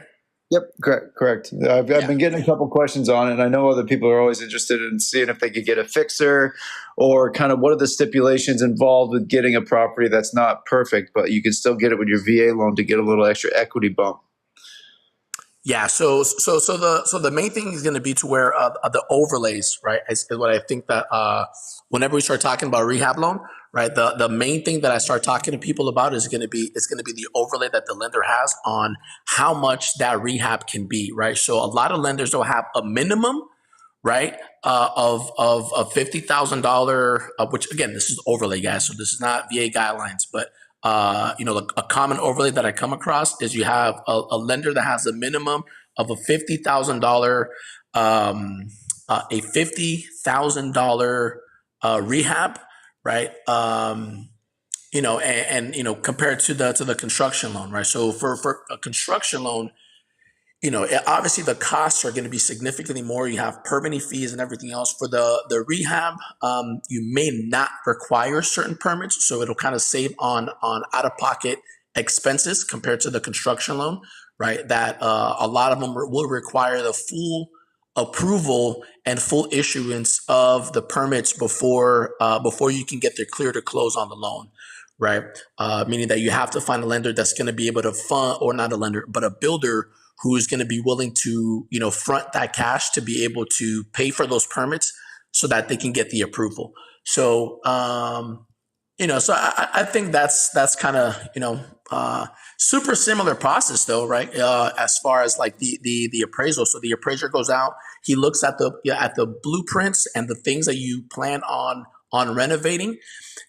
Yep, correct. I've been getting a couple questions on it, and I know other people are always interested in seeing if they could get a fixer or kind of what are the stipulations involved with getting a property that's not perfect, but you can still get it with your VA loan to get a little extra equity bump. Yeah, so the main thing is going to be to where the overlays, right, is what I think that whenever we start talking about rehab loan, right, the main thing that I start talking to people about is going to be the overlay that the lender has on how much that rehab can be, right. So a lot of lenders will have a minimum, right, of $50,000, which again, this is overlay, guys. So this is not VA guidelines, but a common overlay that I come across is you have a lender that has a minimum of a $50,000, a $50,000 rehab, right? Compared to the construction loan, right? So for a construction loan, obviously the costs are going to be significantly more. You have permitting fees and everything else. For the rehab, you may not require certain permits, so it'll kind of save on out-of-pocket expenses compared to the construction loan, right? That a lot of them will require the full approval and full issuance of the permits before you can get their clear to close on the loan, right? Meaning that you have to find a lender that's going to be able to fund, or not a lender, but a builder who's going to be willing to, front that cash to be able to pay for those permits so that they can get the approval. So, so I think that's kind of, super similar process though, right? As far as like the appraisal. So the appraiser goes out, he looks at the blueprints and the things that you plan on renovating.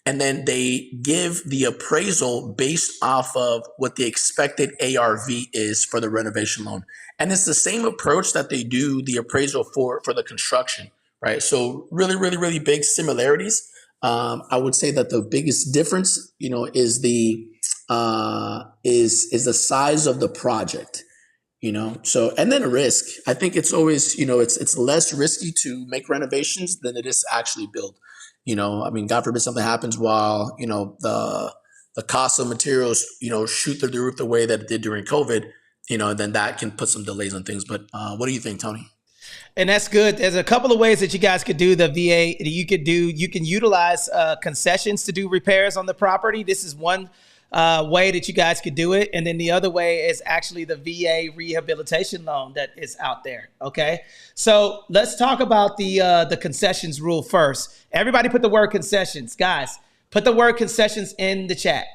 And then they give the appraisal based off of what the expected ARV is for the renovation loan. And it's the same approach that they do the appraisal for the construction, right? So really, really, really big similarities. I would say that the biggest difference, is the size of the project. So, and then risk. I think it's always, it's less risky to make renovations than it is to actually build. God forbid something happens while, the cost of materials, shoot through the roof the way that it did during COVID, then that can put some delays on things. But what do you think, Tony? And that's good. There's a couple of ways that you guys could do the VA. You can utilize concessions to do repairs on the property. This is one way that you guys could do it. And then the other way is actually the VA rehabilitation loan that is out there. Okay. So let's talk about the concessions rule first. Everybody put the word concessions. Guys, put the word concessions in the chat.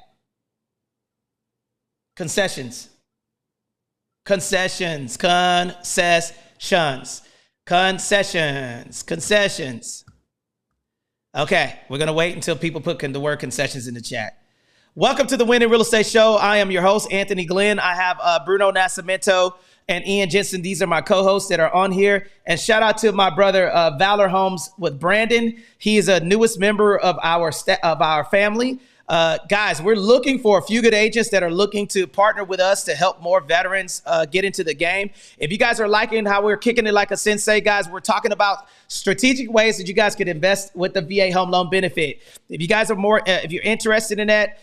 Concessions. Concessions. Concessions. Concessions. Concessions. Okay. We're going to wait until people put the word concessions in the chat. Welcome to the Winning Real Estate Show. I am your host, Anthony Glenn. I have Bruno Nascimento and Ian Jensen. These are my co-hosts that are on here. And shout out to my brother, Valor Homes with Brandon. He is a newest member of our family. Guys, we're looking for a few good agents that are looking to partner with us to help more veterans get into the game. If you guys are liking how we're kicking it like a sensei, guys, we're talking about strategic ways that you guys could invest with the VA home loan benefit. If you guys are if you're interested in that,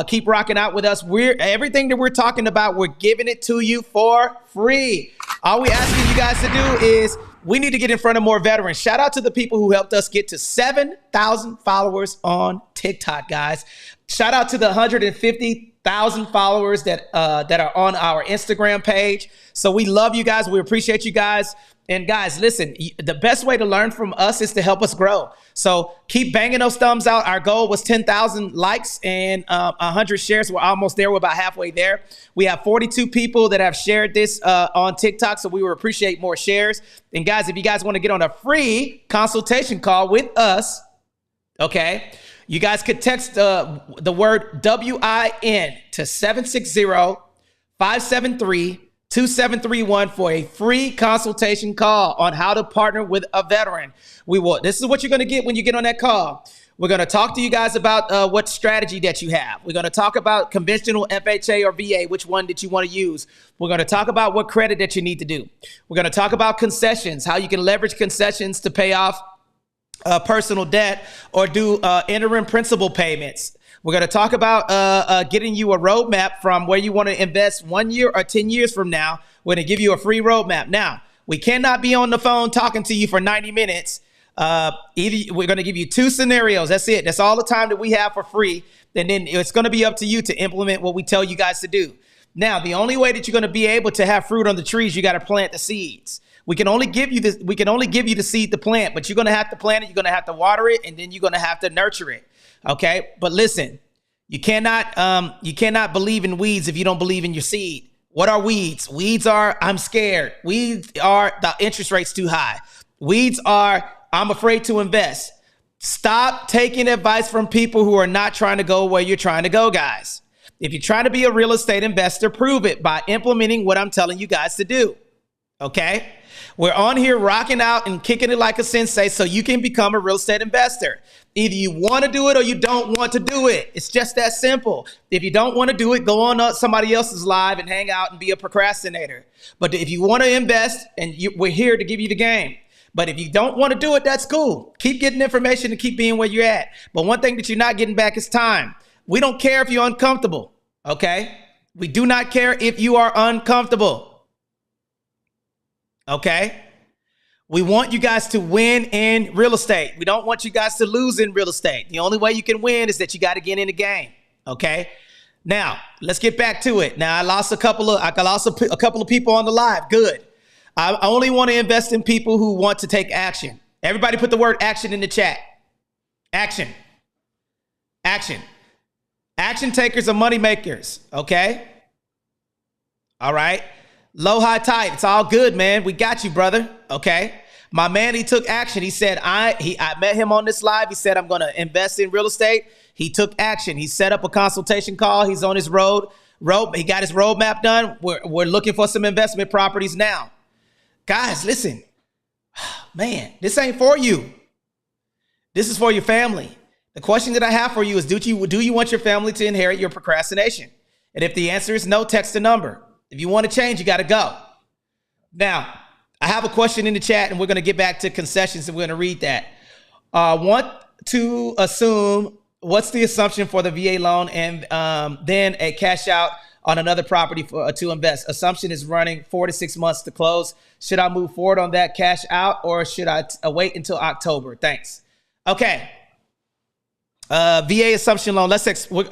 keep rocking out with us. Everything that we're talking about, we're giving it to you for free. All we asking you guys to do is we need to get in front of more veterans. Shout out to the people who helped us get to 7,000 followers on TikTok, guys. Shout out to the 150,000 followers that are on our Instagram page. So we love you guys. We appreciate you guys. And guys, listen, the best way to learn from us is to help us grow. So keep banging those thumbs out. Our goal was 10,000 likes and 100 shares. We're almost there. We're about halfway there. We have 42 people that have shared this on TikTok. So we would appreciate more shares. And guys, if you guys want to get on a free consultation call with us, okay, you guys could text the word WIN to 760-573-2731 for a free consultation call on how to partner with a veteran. This is what you're going to get when you get on that call. We're going to talk to you guys about what strategy that you have. We're going to talk about conventional FHA or VA, which one did you want to use. We're going to talk about what credit that you need to do. We're going to talk about concessions, how you can leverage concessions to pay off personal debt or do interim principal payments. We're going to talk about getting you a roadmap from where you want to invest 1 year or 10 years from now. We're going to give you a free roadmap. Now, we cannot be on the phone talking to you for 90 minutes. Either we're going to give you 2 scenarios. That's it. That's all the time that we have for free. And then it's going to be up to you to implement what we tell you guys to do. Now, the only way that you're going to be able to have fruit on the trees, you got to plant the seeds. We can only give you this. We can only give you the seed to plant, but you're going to have to plant it. You're going to have to water it, and then you're going to have to nurture it. Okay. But listen, you cannot believe in weeds if you don't believe in your seed. What are weeds? Weeds are, I'm scared. Weeds are, the interest rate's too high. Weeds are, I'm afraid to invest. Stop taking advice from people who are not trying to go where you're trying to go, guys. If you're trying to be a real estate investor, prove it by implementing what I'm telling you guys to do. Okay? We're on here rocking out and kicking it like a sensei so you can become a real estate investor. Either you want to do it or you don't want to do it. It's just that simple. If you don't want to do it, go on somebody else's live and hang out and be a procrastinator. But if you want to invest, we're here to give you the game. But if you don't want to do it, that's cool. Keep getting information and keep being where you're at. But one thing that you're not getting back is time. We don't care if you're uncomfortable, okay? We do not care if you are uncomfortable, okay? We want you guys to win in real estate. We don't want you guys to lose in real estate. The only way you can win is that you got to get in the game, okay? Now, let's get back to it. Now, I lost a couple of people on the live. Good. I only want to invest in people who want to take action. Everybody put the word action in the chat. Action. Action. Action takers are money makers. Okay. All right. Low, high, tight. It's all good, man. We got you, brother. Okay. My man, he took action. He said, I met him on this live. He said, I'm going to invest in real estate. He took action. He set up a consultation call. He's on his road. He got his roadmap done. We're looking for some investment properties now. Guys, listen, man, this ain't for you. This is for your family. The question that I have for you is, do you want your family to inherit your procrastination? And if the answer is no, text a number. If you want to change, you got to go. Now, I have a question in the chat, and we're going to get back to concessions, and we're going to read that. Want to assume, what's the assumption for the VA loan, and then a cash out on another property to invest? Assumption is running 4 to 6 months to close. Should I move forward on that cash out, or should I wait until October? Thanks. Okay. VA assumption loan. Let's explain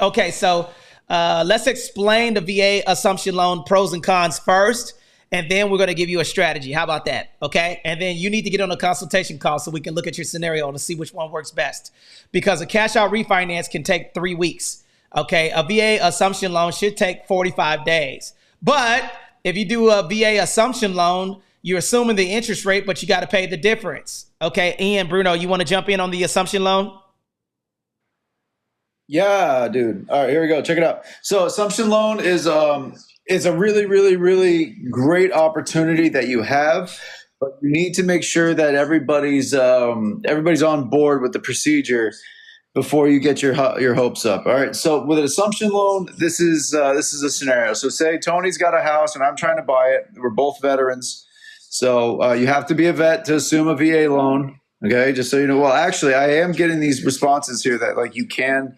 the VA assumption loan pros and cons first, and then we're going to give you a strategy. How about that? Okay. And then you need to get on a consultation call so we can look at your scenario to see which one works best, because a cash out refinance can take 3 weeks. Okay. A VA assumption loan should take 45 days. But if you do a VA assumption loan, you're assuming the interest rate, but you got to pay the difference. Okay. Ian, Bruno, you want to jump in on the assumption loan? Yeah, dude. All right, here we go. Check it out. So assumption loan is a really, really, really great opportunity that you have, but you need to make sure that everybody's on board with the procedure before you get your hopes up. All right. So with an assumption loan, this is a scenario. So say Tony's got a house and I'm trying to buy it. We're both veterans. So you have to be a vet to assume a VA loan. Okay. Just so you know. Well, actually, I am getting these responses here that like you can.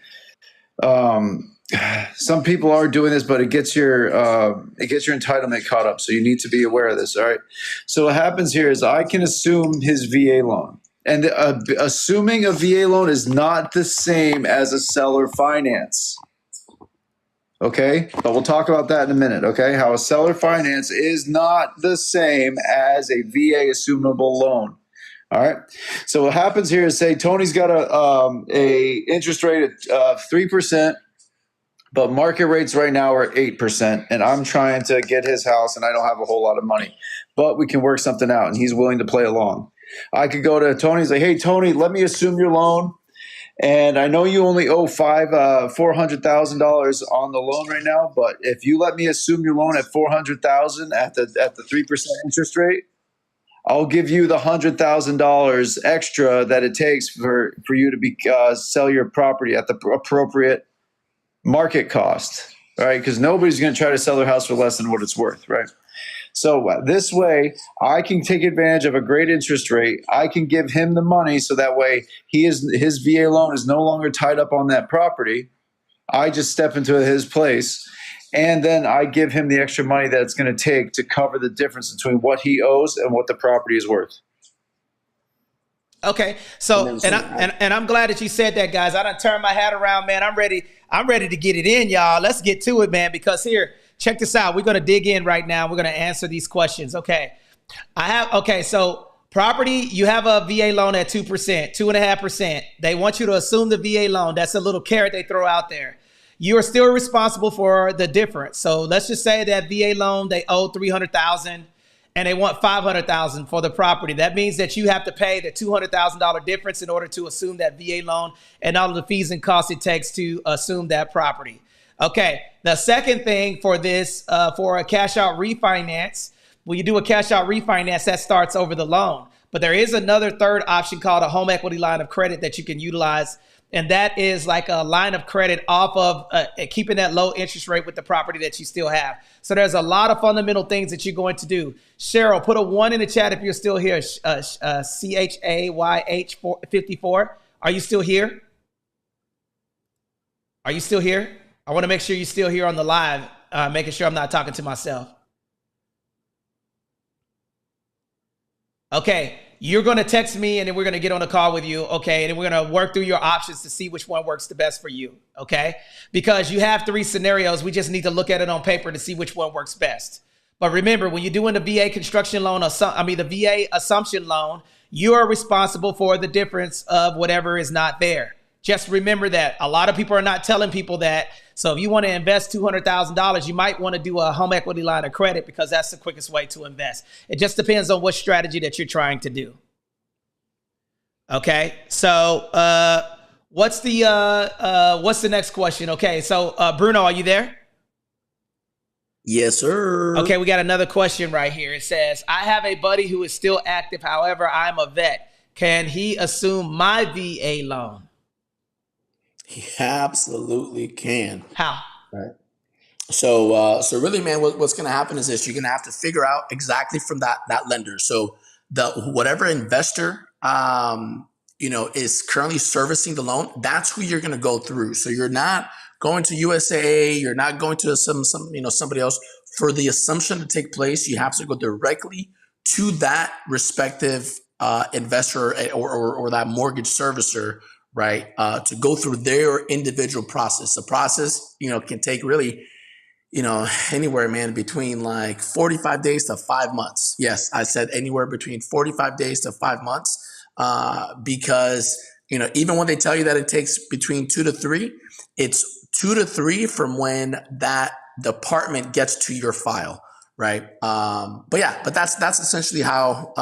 Some people are doing this, but it gets your entitlement caught up. So you need to be aware of this. All right. So what happens here is I can assume his VA loan, and assuming a VA loan is not the same as a seller finance. Okay. But we'll talk about that in a minute. Okay. How a seller finance is not the same as a VA assumable loan. All right. So what happens here is, say Tony's got a interest rate of 3%, but market rates right now are 8%, and I'm trying to get his house, and I don't have a whole lot of money, but we can work something out, and he's willing to play along. I could go to Tony's like, hey Tony, let me assume your loan, and I know you only owe $400,000 on the loan right now, but if you let me assume your loan at $400,000 at the 3% interest rate, I'll give you the $100,000 extra that it takes for you to sell your property at the appropriate market cost, right? Because nobody's going to try to sell their house for less than what it's worth, right? So this way, I can take advantage of a great interest rate. I can give him the money so that way his VA loan is no longer tied up on that property, I just step into his place, and then I give him the extra money that it's going to take to cover the difference between what he owes and what the property is worth. Okay, so and I'm glad that you said that, guys. I done turned my hat around, man. I'm ready to get it in, y'all. Let's get to it, man. Because here, check this out. We're gonna dig in right now. We're gonna answer these questions. Okay, so property, you have a VA loan at 2%, 2.5%. They want you to assume the VA loan. That's a little carrot they throw out there. You are still responsible for the difference. So let's just say that VA loan, they owe $300,000 and they want $500,000 for the property. That means that you have to pay the $200,000 difference in order to assume that VA loan and all of the fees and costs it takes to assume that property. Okay, the second thing for this, for a cash out refinance, when you do a cash out refinance, that starts over the loan. But there is another third option called a home equity line of credit that you can utilize. And that is like a line of credit off of keeping that low interest rate with the property that you still have. So there's a lot of fundamental things that you're going to do. Cheryl, put a 1 in the chat if you're still here. CHAYH54. Are you still here? Are you still here? I want to make sure you're still here on the live, making sure I'm not talking to myself. Okay. You're going to text me and then we're going to get on a call with you. Okay. And then we're going to work through your options to see which one works the best for you. Okay. Because you have 3 scenarios. We just need to look at it on paper to see which one works best. But remember, when you're doing the VA construction loan, the VA assumption loan, you are responsible for the difference of whatever is not there. Just remember that. A lot of people are not telling people that. So if you want to invest $200,000, you might want to do a home equity line of credit because that's the quickest way to invest. It just depends on what strategy that you're trying to do. Okay, so what's the next question? Okay, so Bruno, are you there? Yes, sir. Okay, we got another question right here. It says, I have a buddy who is still active. However, I'm a vet. Can he assume my VA loan? He absolutely can. How? Right. So really, man, what's going to happen is this: you're going to have to figure out exactly from that lender. So whatever investor is currently servicing the loan, that's who you're going to go through. So you're not going to USAA, you're not going to somebody else. For the assumption to take place, you have to go directly to that respective investor or that mortgage servicer, right? To go through their individual process. The process, can take really, anywhere, man, between like 45 days to 5 months. Yes, I said anywhere between 45 days to 5 months, because, even when they tell you that it takes between 2 to 3, it's 2 to 3 from when that department gets to your file. Right. But that's essentially how,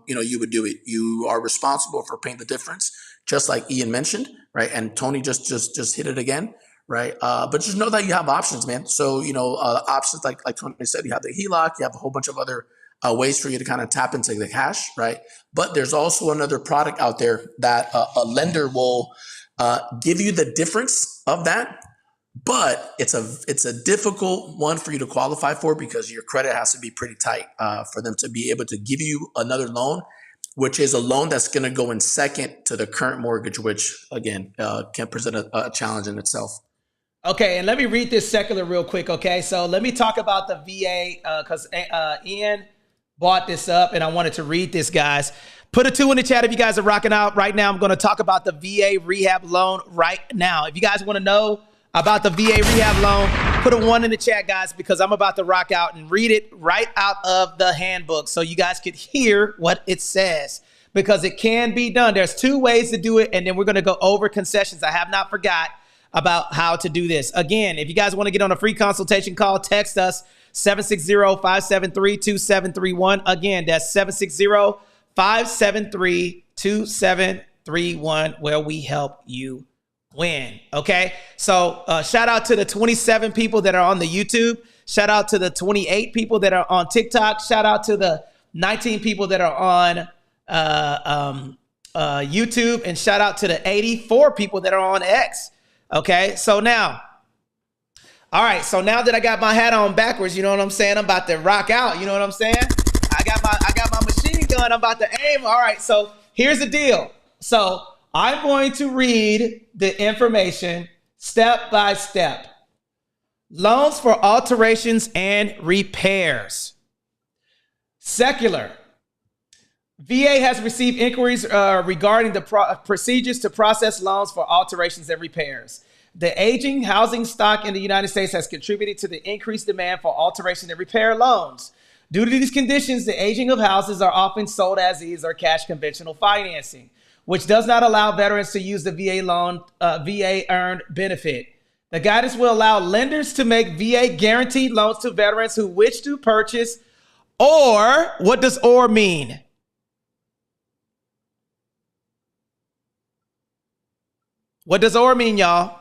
you would do it. You are responsible for paying the difference, just like Ian mentioned. Right. And Tony just hit it again. Right. But just know that you have options, man. So, options like Tony said, you have the HELOC, you have a whole bunch of other ways for you to kind of tap into the cash. Right. But there's also another product out there that a lender will give you the difference of that. But it's a difficult one for you to qualify for because your credit has to be pretty tight for them to be able to give you another loan, which is a loan that's going to go in second to the current mortgage, which again can present a challenge in itself. Okay, and let me read this secular real quick. Okay, so let me talk about the VA because Ian brought this up, and I wanted to read this, guys. Put a 2 in the chat if you guys are rocking out right now. I'm going to talk about the VA rehab loan right now. If you guys want to know about the VA rehab loan, put a 1 in the chat, guys, because I'm about to rock out and read it right out of the handbook so you guys could hear what it says, because it can be done. There's 2 ways to do it, and then we're going to go over concessions. I have not forgot about how to do this. Again, if you guys want to get on a free consultation call, text us 760-573-2731. Again, that's 760-573-2731, where we help you win. Okay. So shout out to the 27 people that are on the YouTube. Shout out to the 28 people that are on TikTok. Shout out to the 19 people that are on YouTube. And shout out to the 84 people that are on X. Okay. So now, all right. So now that I got my hat on backwards, you know what I'm saying? I'm about to rock out. You know what I'm saying? I got my machine gun. I'm about to aim. All right. So here's the deal. So I'm going to read the information step by step. Loans for alterations and repairs. Secular. VA has received inquiries regarding the procedures to process loans for alterations and repairs. The aging housing stock in the United States has contributed to the increased demand for alteration and repair loans. Due to these conditions, the aging of houses are often sold as is or cash conventional financing, which does not allow veterans to use the VA loan, VA earned benefit. The guidance will allow lenders to make VA guaranteed loans to veterans who wish to purchase, or what does or mean? What does or mean, y'all?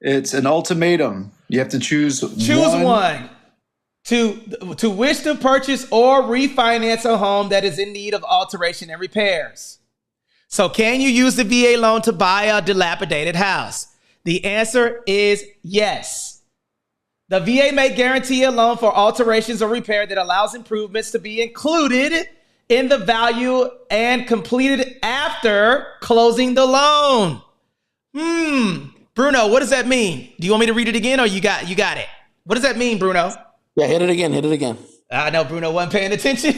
It's an ultimatum. You have to choose one. To wish to purchase or refinance a home that is in need of alteration and repairs. So can you use the VA loan to buy a dilapidated house? The answer is yes. The VA may guarantee a loan for alterations or repair that allows improvements to be included in the value and completed after closing the loan. Bruno, what does that mean? Do you want me to read it again or you got it? What does that mean, Bruno? Yeah, hit it again. I know Bruno wasn't paying attention.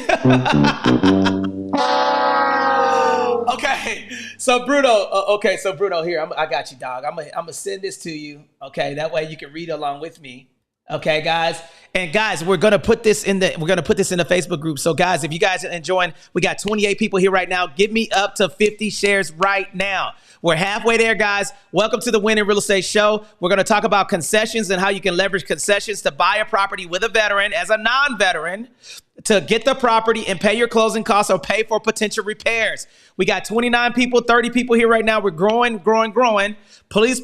Okay, so Bruno, here, I got you, dog. I'm gonna send this to you. Okay, that way you can read along with me. Okay, guys. And guys, we're gonna put this in the Facebook group. So guys, if you guys are enjoying, we got 28 people here right now. Give me up to 50 shares right now. We're halfway there, guys. Welcome to the Win in Real Estate Show. We're going to talk about concessions and how you can leverage concessions to buy a property with a veteran as a non-veteran to get the property and pay your closing costs or pay for potential repairs. We got 29 people, 30 people here right now. We're growing. Please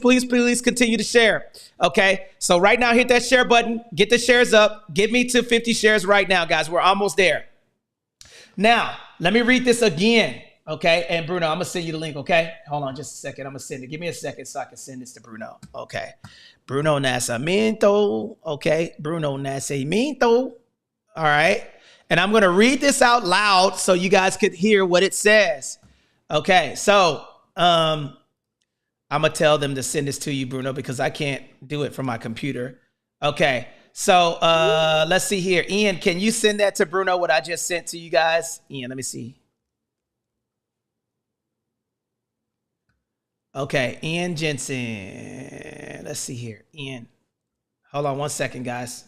continue to share. Okay, so right now, hit that share button. Get the shares up. Get me to 50 shares right now, guys. We're almost there. Now, let me read this again. Okay, and Bruno, I'm gonna send you the link. Okay, hold on just a second. I'm gonna send it. Give me a second so I can send this to Bruno. Okay, Bruno Nascimento. Okay, Bruno Nascimento. All right, and I'm gonna read this out loud so you guys could hear what it says. Okay, so I'm gonna tell them to send this to you, Bruno, because I can't do it from my computer. Okay, so let's see here. Ian, can you send that to Bruno? What I just sent to you guys, Ian. Let me see. Okay, Ian Jensen. Let's see here. Ian. Hold on one second, guys.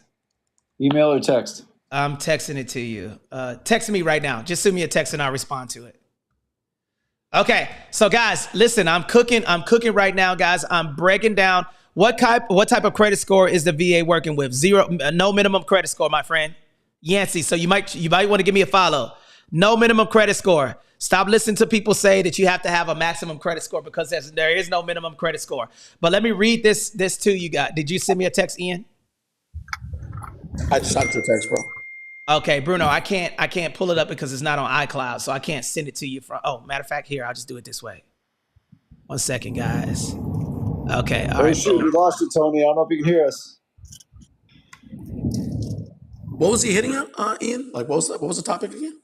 Email or text? I'm texting it to you. Text me right now. Just send me a text and I'll respond to it. Okay, so guys, listen, I'm cooking right now, guys. I'm breaking down what type of credit score is the VA working with? No minimum credit score, my friend. Yancey, so you might want to give me a follow. No minimum credit score. Stop listening to people say that you have to have a maximum credit score because there is no minimum credit score. But let me read this to you guys. Did you send me a text, Ian? I just sent you a text, bro. Okay, Bruno, I can't pull it up because it's not on iCloud, so I can't send it to you from. Oh, matter of fact, here, I'll just do it this way. 1 second, guys. Okay, all right. Shoot, we lost it, Tony. I don't know if you can hear us. What was he hitting at, Ian? Like, what was the topic again?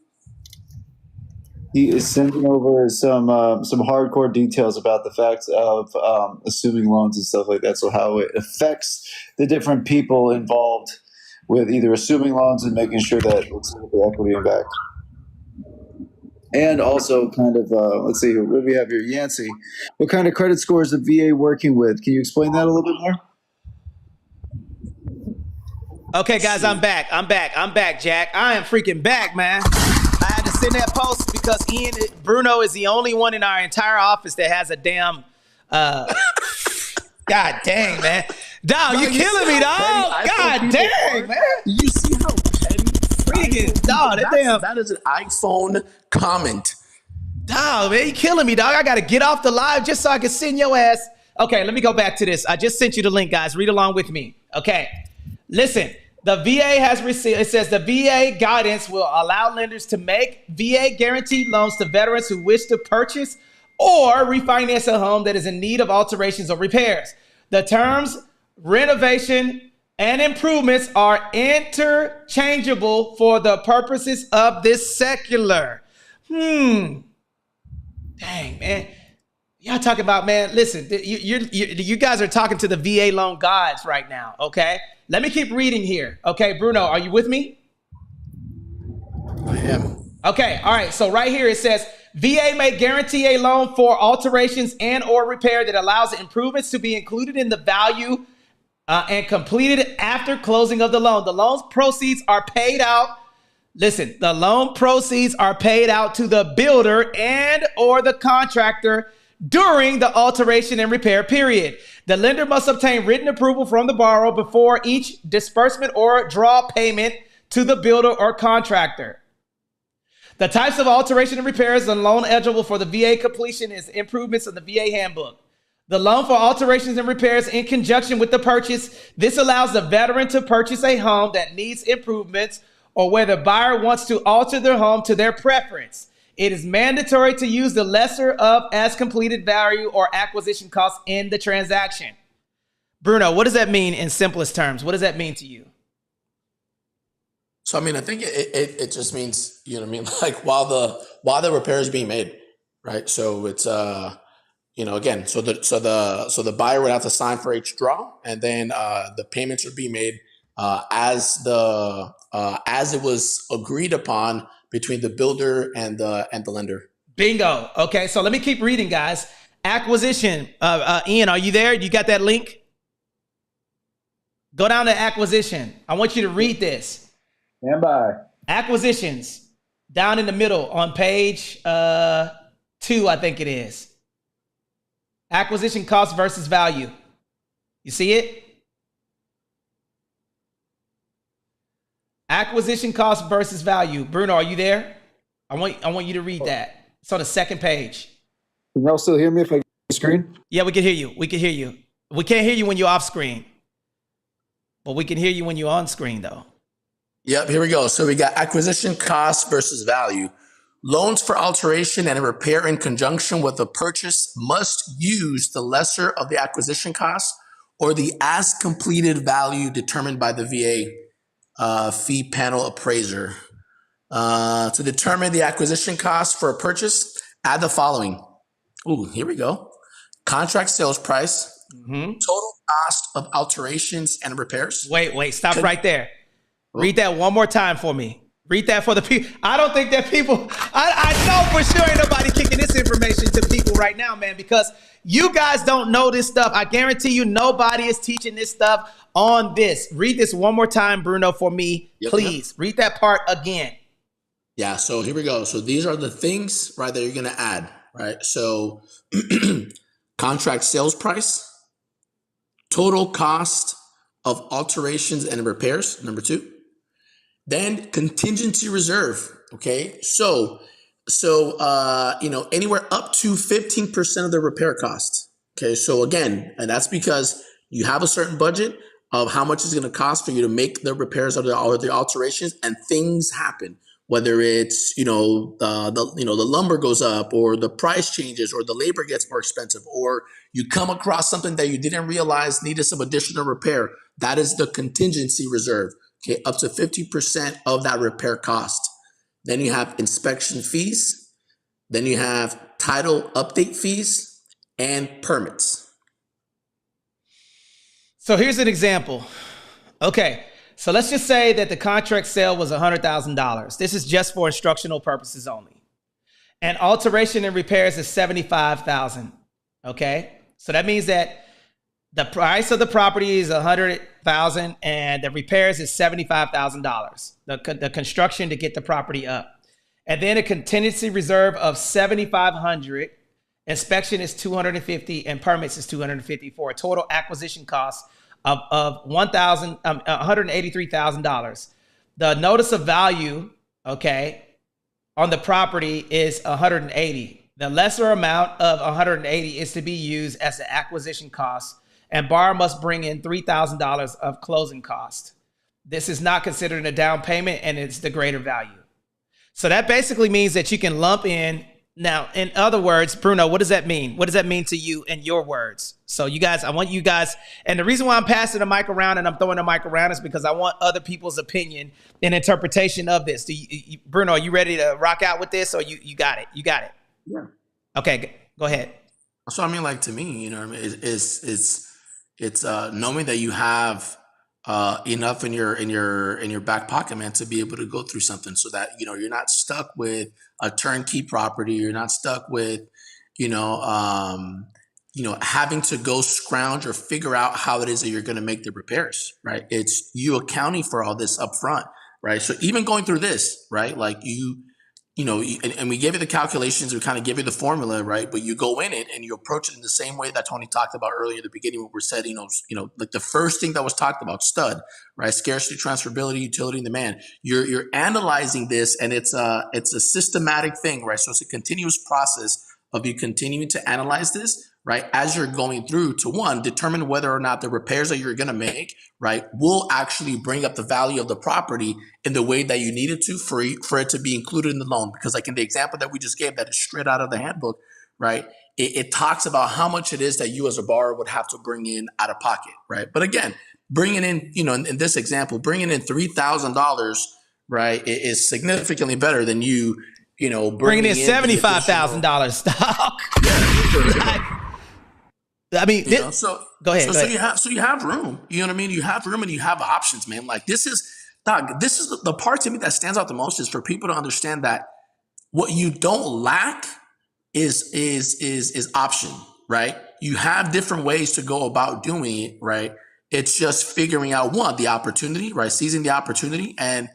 He is sending over some hardcore details about the facts of assuming loans and stuff like that. So how it affects the different people involved with either assuming loans and making sure that it's the equity in back. And also kind of, let's see, what do we have here? Yancey, what kind of credit score is the VA working with? Can you explain that a little bit more? Okay, guys, I'm back, Jack. I am freaking back, man. I had to send that post because Bruno is the only one in our entire office that has a damn, God dang, man. Dog, you killing me, dog. God dang, man. You see how petty? Freaking, dog, That is an iPhone comment. Dog, man, you killing me, dog. I got to get off the live just so I can send your ass. Okay, let me go back to this. I just sent you the link, guys. Read along with me. Okay, listen. The VA has received, it says the VA guidance will allow lenders to make VA guaranteed loans to veterans who wish to purchase or refinance a home that is in need of alterations or repairs. The terms renovation and improvements are interchangeable for the purposes of this secular. Dang, man. Y'all talking about, man, listen, you guys are talking to the VA loan gods right now, okay? Let me keep reading here. Okay, Bruno, are you with me? I am. Okay, all right. So right here it says, VA may guarantee a loan for alterations and or repair that allows improvements to be included in the value and completed after closing of the loan. The loan's proceeds are paid out. Listen, the loan proceeds are paid out to the builder and or the contractor during the alteration and repair period. The lender must obtain written approval from the borrower before each disbursement or draw payment to the builder or contractor. The types of alteration and repairs and loan eligible for the VA completion is improvements in the VA handbook. The loan for alterations and repairs in conjunction with the purchase. This allows the veteran to purchase a home that needs improvements or where the buyer wants to alter their home to their preference. It is mandatory to use the lesser of as completed value or acquisition costs in the transaction. Bruno, what does that mean in simplest terms? What does that mean to you? So I mean, I think it just means, you know what I mean, like while the repair is being made, right? So it's you know, again, so the buyer would have to sign for each draw, and then the payments are being made as it was agreed upon between the builder and the lender. Bingo. Okay, so let me keep reading, guys. Acquisition. Ian, are you there? You got that link? Go down to acquisition. I want you to read this. Stand by. Acquisitions, down in the middle on page 2, I think it is. Acquisition cost versus value. You see it? Acquisition cost versus value. Bruno, are you there? I want you to read that. It's on the second page. Can y'all still hear me if I get the screen? Yeah, we can hear you. We can hear you. We can't hear you when you're off screen, but we can hear you when you're on screen, though. Yep, here we go. So we got acquisition cost versus value. Loans for alteration and repair in conjunction with the purchase must use the lesser of the acquisition cost or the as completed value determined by the VA fee panel appraiser. To determine the acquisition cost for a purchase, add the following. Ooh, here we go. Contract sales price, total cost of alterations and repairs. Wait, stop right there. Read that one more time for me. Read that for the people. I don't think that people, I know for sure ain't nobody kicking this information to people right now, man, because you guys don't know this stuff. I guarantee you nobody is teaching this stuff on this. Read this one more time, Bruno, for me, please. Yep. Read that part again. Yeah, so here we go. So these are the things, right, that you're going to add, right? So contract sales price, total cost of alterations and repairs, number 2. Then contingency reserve, okay? So you know, anywhere up to 15% of the repair cost, okay? So again, and that's because you have a certain budget of how much it's going to cost for you to make the repairs or the alterations, and things happen. Whether it's, you know, the lumber goes up, or the price changes, or the labor gets more expensive, or you come across something that you didn't realize needed some additional repair. That is the contingency reserve. Okay, up to 50% of that repair cost. Then you have inspection fees. Then you have title update fees and permits. So here's an example. Okay, so let's just say that the contract sale was $100,000. This is just for instructional purposes only. And alteration and repairs is $75,000. Okay, so that means that the price of the property is $100,000 and the repairs is $75,000. The construction to get the property up, and then a contingency reserve of $7,500. Inspection is $250 and permits is $250 for a total acquisition cost of $183,000. The notice of value, okay, on the property is $180. The lesser amount of $180 is to be used as the acquisition cost, and borrower must bring in $3,000 of closing cost. This is not considered a down payment, and it's the greater value. So that basically means that you can lump in. Now, in other words, Bruno, what does that mean? What does that mean to you in your words? So you guys, I want you guys, and the reason why I'm passing the mic around and I'm throwing the mic around is because I want other people's opinion and interpretation of this. Bruno, are you ready to rock out with this, or you got it? You got it? Yeah. Okay, go ahead. So I mean, like to me, you know, what I mean, it's knowing that you have enough in your back pocket, man, to be able to go through something, so that you know you're not stuck with a turnkey property. You're not stuck with, you know, having to go scrounge or figure out how it is that you're going to make the repairs, right? It's you accounting for all this up front, right? So even going through this, right, like and we give you the calculations, we kind of give you the formula, right? But you go in it and you approach it in the same way that Tony talked about earlier in the beginning, when we said, like the first thing that was talked about, stud, right? Scarcity, transferability, utility, and demand. You're analyzing this, and it's a systematic thing, right? So it's a continuous process of you continuing to analyze this, right, as you're going through to, one, determine whether or not the repairs that you're going to make, right, will actually bring up the value of the property in the way that you need it to for it to be included in the loan. Because like in the example that we just gave, that is straight out of the handbook, right, it talks about how much it is that you as a borrower would have to bring in out of pocket, right? But again, bringing in, in this example, bringing in $3,000, right, is significantly better than bringing in $75,000 stock. I mean, go ahead. So you have room. You know what I mean? You have room and you have options, man. Like this is the part to me that stands out the most, is for people to understand that what you don't lack is option, right? You have different ways to go about doing it, right? It's just figuring out, one, the opportunity, right? Seizing the opportunity. And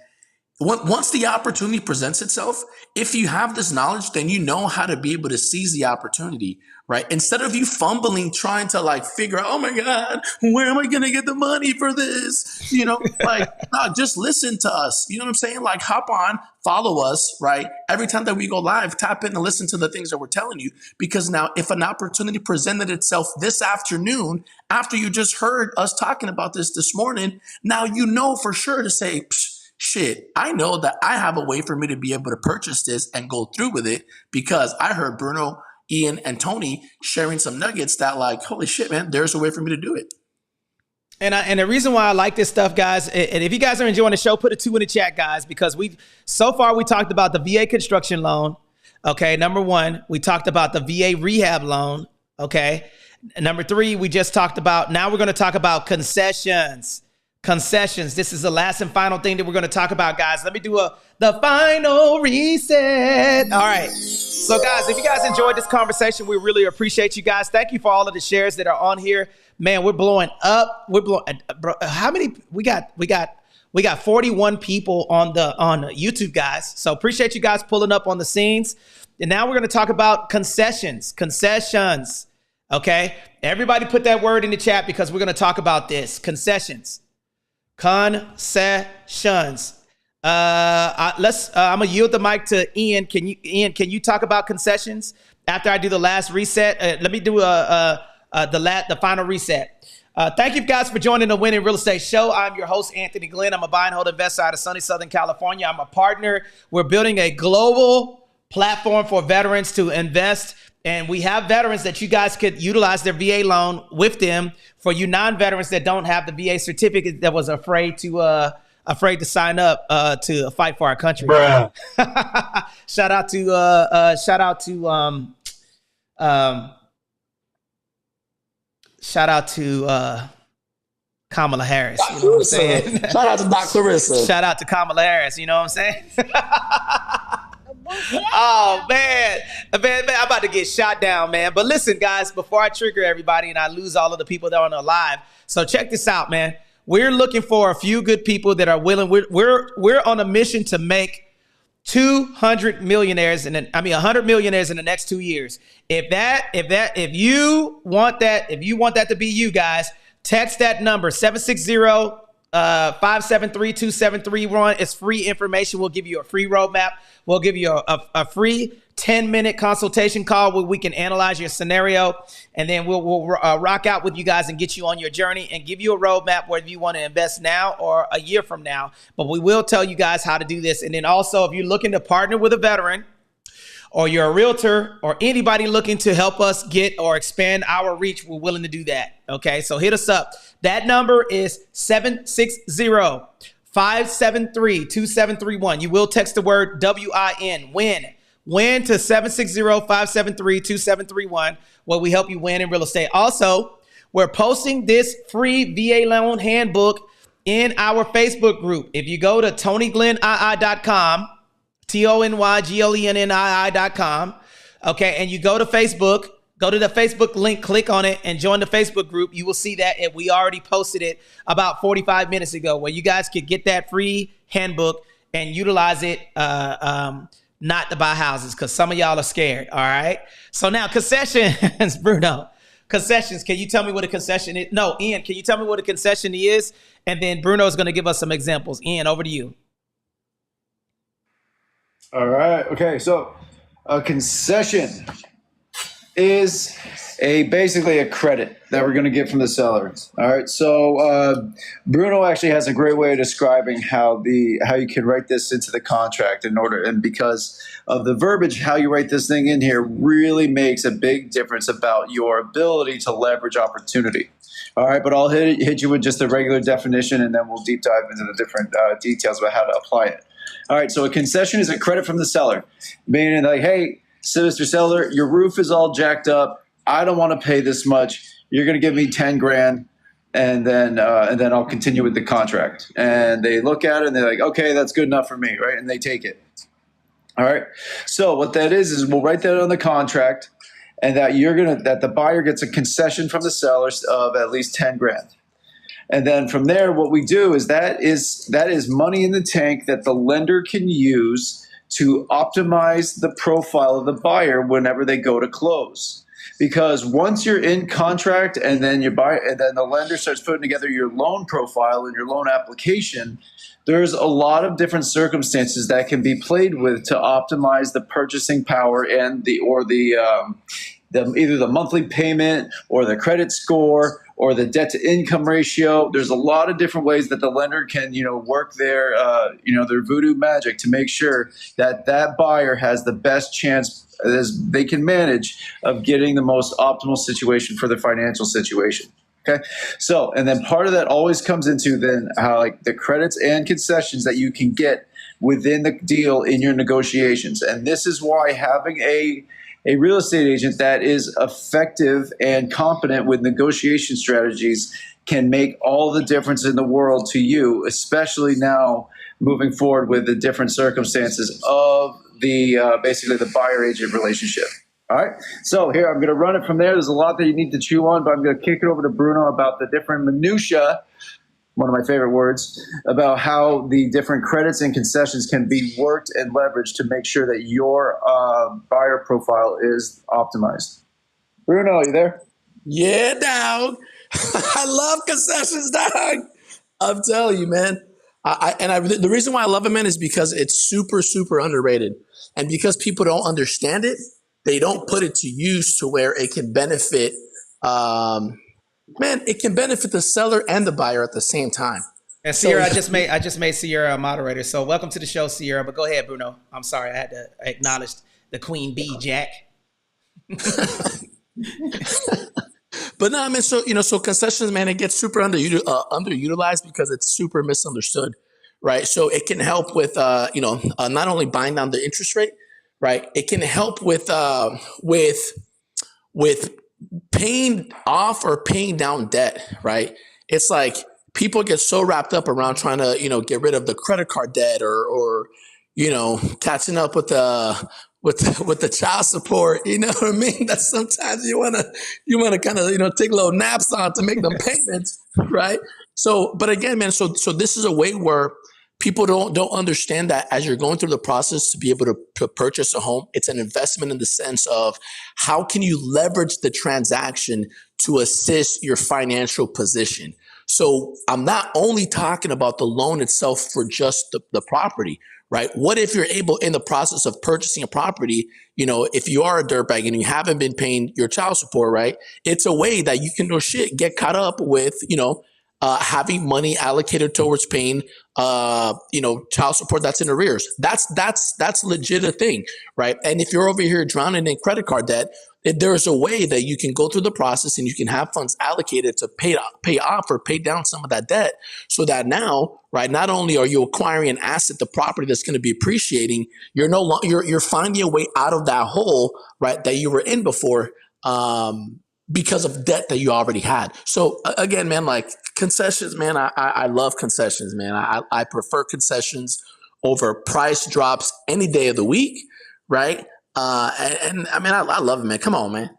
once the opportunity presents itself, if you have this knowledge, then you know how to be able to seize the opportunity, right? Instead of you fumbling, trying to like figure out, oh my God, where am I going to get the money for this? Just listen to us. You know what I'm saying? Like hop on, follow us, right? Every time that we go live, tap in and listen to the things that we're telling you. Because now if an opportunity presented itself this afternoon, after you just heard us talking about this morning, now you know for sure to say, shit, I know that I have a way for me to be able to purchase this and go through with it, because I heard Bruno, Ian, and Tony sharing some nuggets that, like, holy shit, man, there's a way for me to do it. And the reason why I like this stuff, guys, and if you guys are enjoying the show, put a 2 in the chat, guys, because so far we talked about the VA-Costruction loan. Okay, number 1, we talked about the VA rehab loan. Okay, number 3, we just talked about. Now we're going to talk about concessions. This is the last and final thing that we're going to talk about, guys. Let me do the final reset. All right. So, guys, if you guys enjoyed this conversation, we really appreciate you guys. Thank you for all of the shares that are on here. Man, we're blowing up. Bro, how many? We got 41 people on YouTube, guys. So appreciate you guys pulling up on the scenes. And now we're going to talk about concessions. Okay. Everybody put that word in the chat, because we're going to talk about this. Concessions. I'm gonna yield the mic to Ian. Can you talk about concessions after I do the last reset? Let me do the final reset. Thank you guys for joining the Winning Real Estate Show. I'm your host, Anthony Glenn. I'm a buy and hold investor out of sunny Southern California. I'm a partner. We're building a global platform for veterans to invest. And we have veterans that you guys could utilize their VA loan with them. For you non-veterans that don't have the VA certificate, that was afraid to sign up to fight for our country. Shout out to Kamala Harris. You know what I'm saying? Shout out to Doc Clarissa. Shout out to Kamala Harris. You know what I'm saying? Oh, man, I'm about to get shot down, man. But listen, guys, before I trigger everybody and I lose all of the people that are on the live, so check this out, man. We're looking for a few good people that are willing. We're on a mission to make 100 millionaires in the next 2 years. If you want that to be you guys, text that number 760-573-2731. It's free information. We'll give you a free roadmap. We'll give you a free 10-minute consultation call where we can analyze your scenario, and then we'll rock out with you guys and get you on your journey and give you a roadmap whether you want to invest now or a year from now. But we will tell you guys how to do this. And then also, if you're looking to partner with a veteran, or you're a realtor, or anybody looking to help us get or expand our reach, we're willing to do that. Okay, so hit us up. That number is 760-573-2731. You will text the word WIN, win to 760-573-2731, where we help you win in real estate. Also, we're posting this free VA loan handbook in our Facebook group. If you go to TonyGlennII.com, TonyGlennII.com, okay, and you go to Facebook, go to the Facebook link, click on it, and join the Facebook group. You will see that, and we already posted it about 45 minutes ago, where you guys could get that free handbook and utilize it, not to buy houses, because some of y'all are scared, all right? So now, concessions, Bruno. Concessions, can you tell me what a concession is? No, Ian, can you tell me what a concession is? And then Bruno is going to give us some examples. Ian, over to you. All right. Okay. So a concession is basically a credit that we're going to get from the sellers. All right. So Bruno actually has a great way of describing how you can write this into the contract and because of the verbiage, how you write this thing in here really makes a big difference about your ability to leverage opportunity. All right, but I'll hit you with just the regular definition, and then we'll deep dive into the different details about how to apply it. All right, so a concession is a credit from the seller, meaning like, hey, so Mr. Seller, your roof is all jacked up. I don't want to pay this much. You're going to give me 10 grand, and then I'll continue with the contract. And they look at it and they're like, okay, that's good enough for me, right? And they take it. All right. So what that is we'll write that on the contract, and that the buyer gets a concession from the sellers of at least 10 grand. And then from there, what we do is that is money in the tank that the lender can use to optimize the profile of the buyer whenever they go to close. Because once you're in contract and then the lender starts putting together your loan profile and your loan application, there's a lot of different circumstances that can be played with to optimize the purchasing power and either the monthly payment or the credit score or the debt to income ratio. There's a lot of different ways that the lender can, work their voodoo magic to make sure that buyer has the best chance as they can manage of getting the most optimal situation for their financial situation. Okay. So, and then part of that always comes into then how like the credits and concessions that you can get within the deal in your negotiations. And this is why having a real estate agent that is effective and competent with negotiation strategies can make all the difference in the world to you, especially now moving forward with the different circumstances of basically the buyer-agent relationship. All right. So here, I'm going to run it from there. There's a lot that you need to chew on, but I'm going to kick it over to Bruno about the different minutia, one of my favorite words, about how the different credits and concessions can be worked and leveraged to make sure that your buyer profile is optimized. Bruno, are you there? Yeah, dog. I love concessions, dog. I'm telling you, man. The reason why I love it, man, is because it's super, super underrated. And because people don't understand it, they don't put it to use to where it can benefit, it can benefit the seller and the buyer at the same time. And Sierra, I just made Sierra a moderator. So welcome to the show, Sierra. But go ahead, Bruno. I'm sorry, I had to acknowledge the Queen Bee, Jack. But no, man. So concessions, man, it gets super underutilized because it's super misunderstood, right? So it can help with not only buying down the interest rate, right? It can help with paying off or paying down debt, right? It's like people get so wrapped up around trying to get rid of the credit card debt or catching up with the child support, you know what I mean? That sometimes you wanna kind of take little naps on to make them payments, right? So, but again, man, so this is a way where people don't understand that as you're going through the process to be able to purchase a home, it's an investment in the sense of how can you leverage the transaction to assist your financial position. So I'm not only talking about the loan itself for just the property, right? What if you're able in the process of purchasing a property, if you are a dirtbag and you haven't been paying your child support, right? It's a way that you can get caught up with, having money allocated towards paying, child support that's in arrears. That's legit a thing, right? And if you're over here drowning in credit card debt, There's a way that you can go through the process and you can have funds allocated to pay off or pay down some of that debt, so that now, right, not only are you acquiring an asset, the property that's going to be appreciating, you're no longer you're finding a way out of that hole, right, that you were in before, because of debt that you already had. So again, man, like concessions, man, I love concessions, man. I prefer concessions over price drops any day of the week, right? And I mean, I love it, man. Come on, man.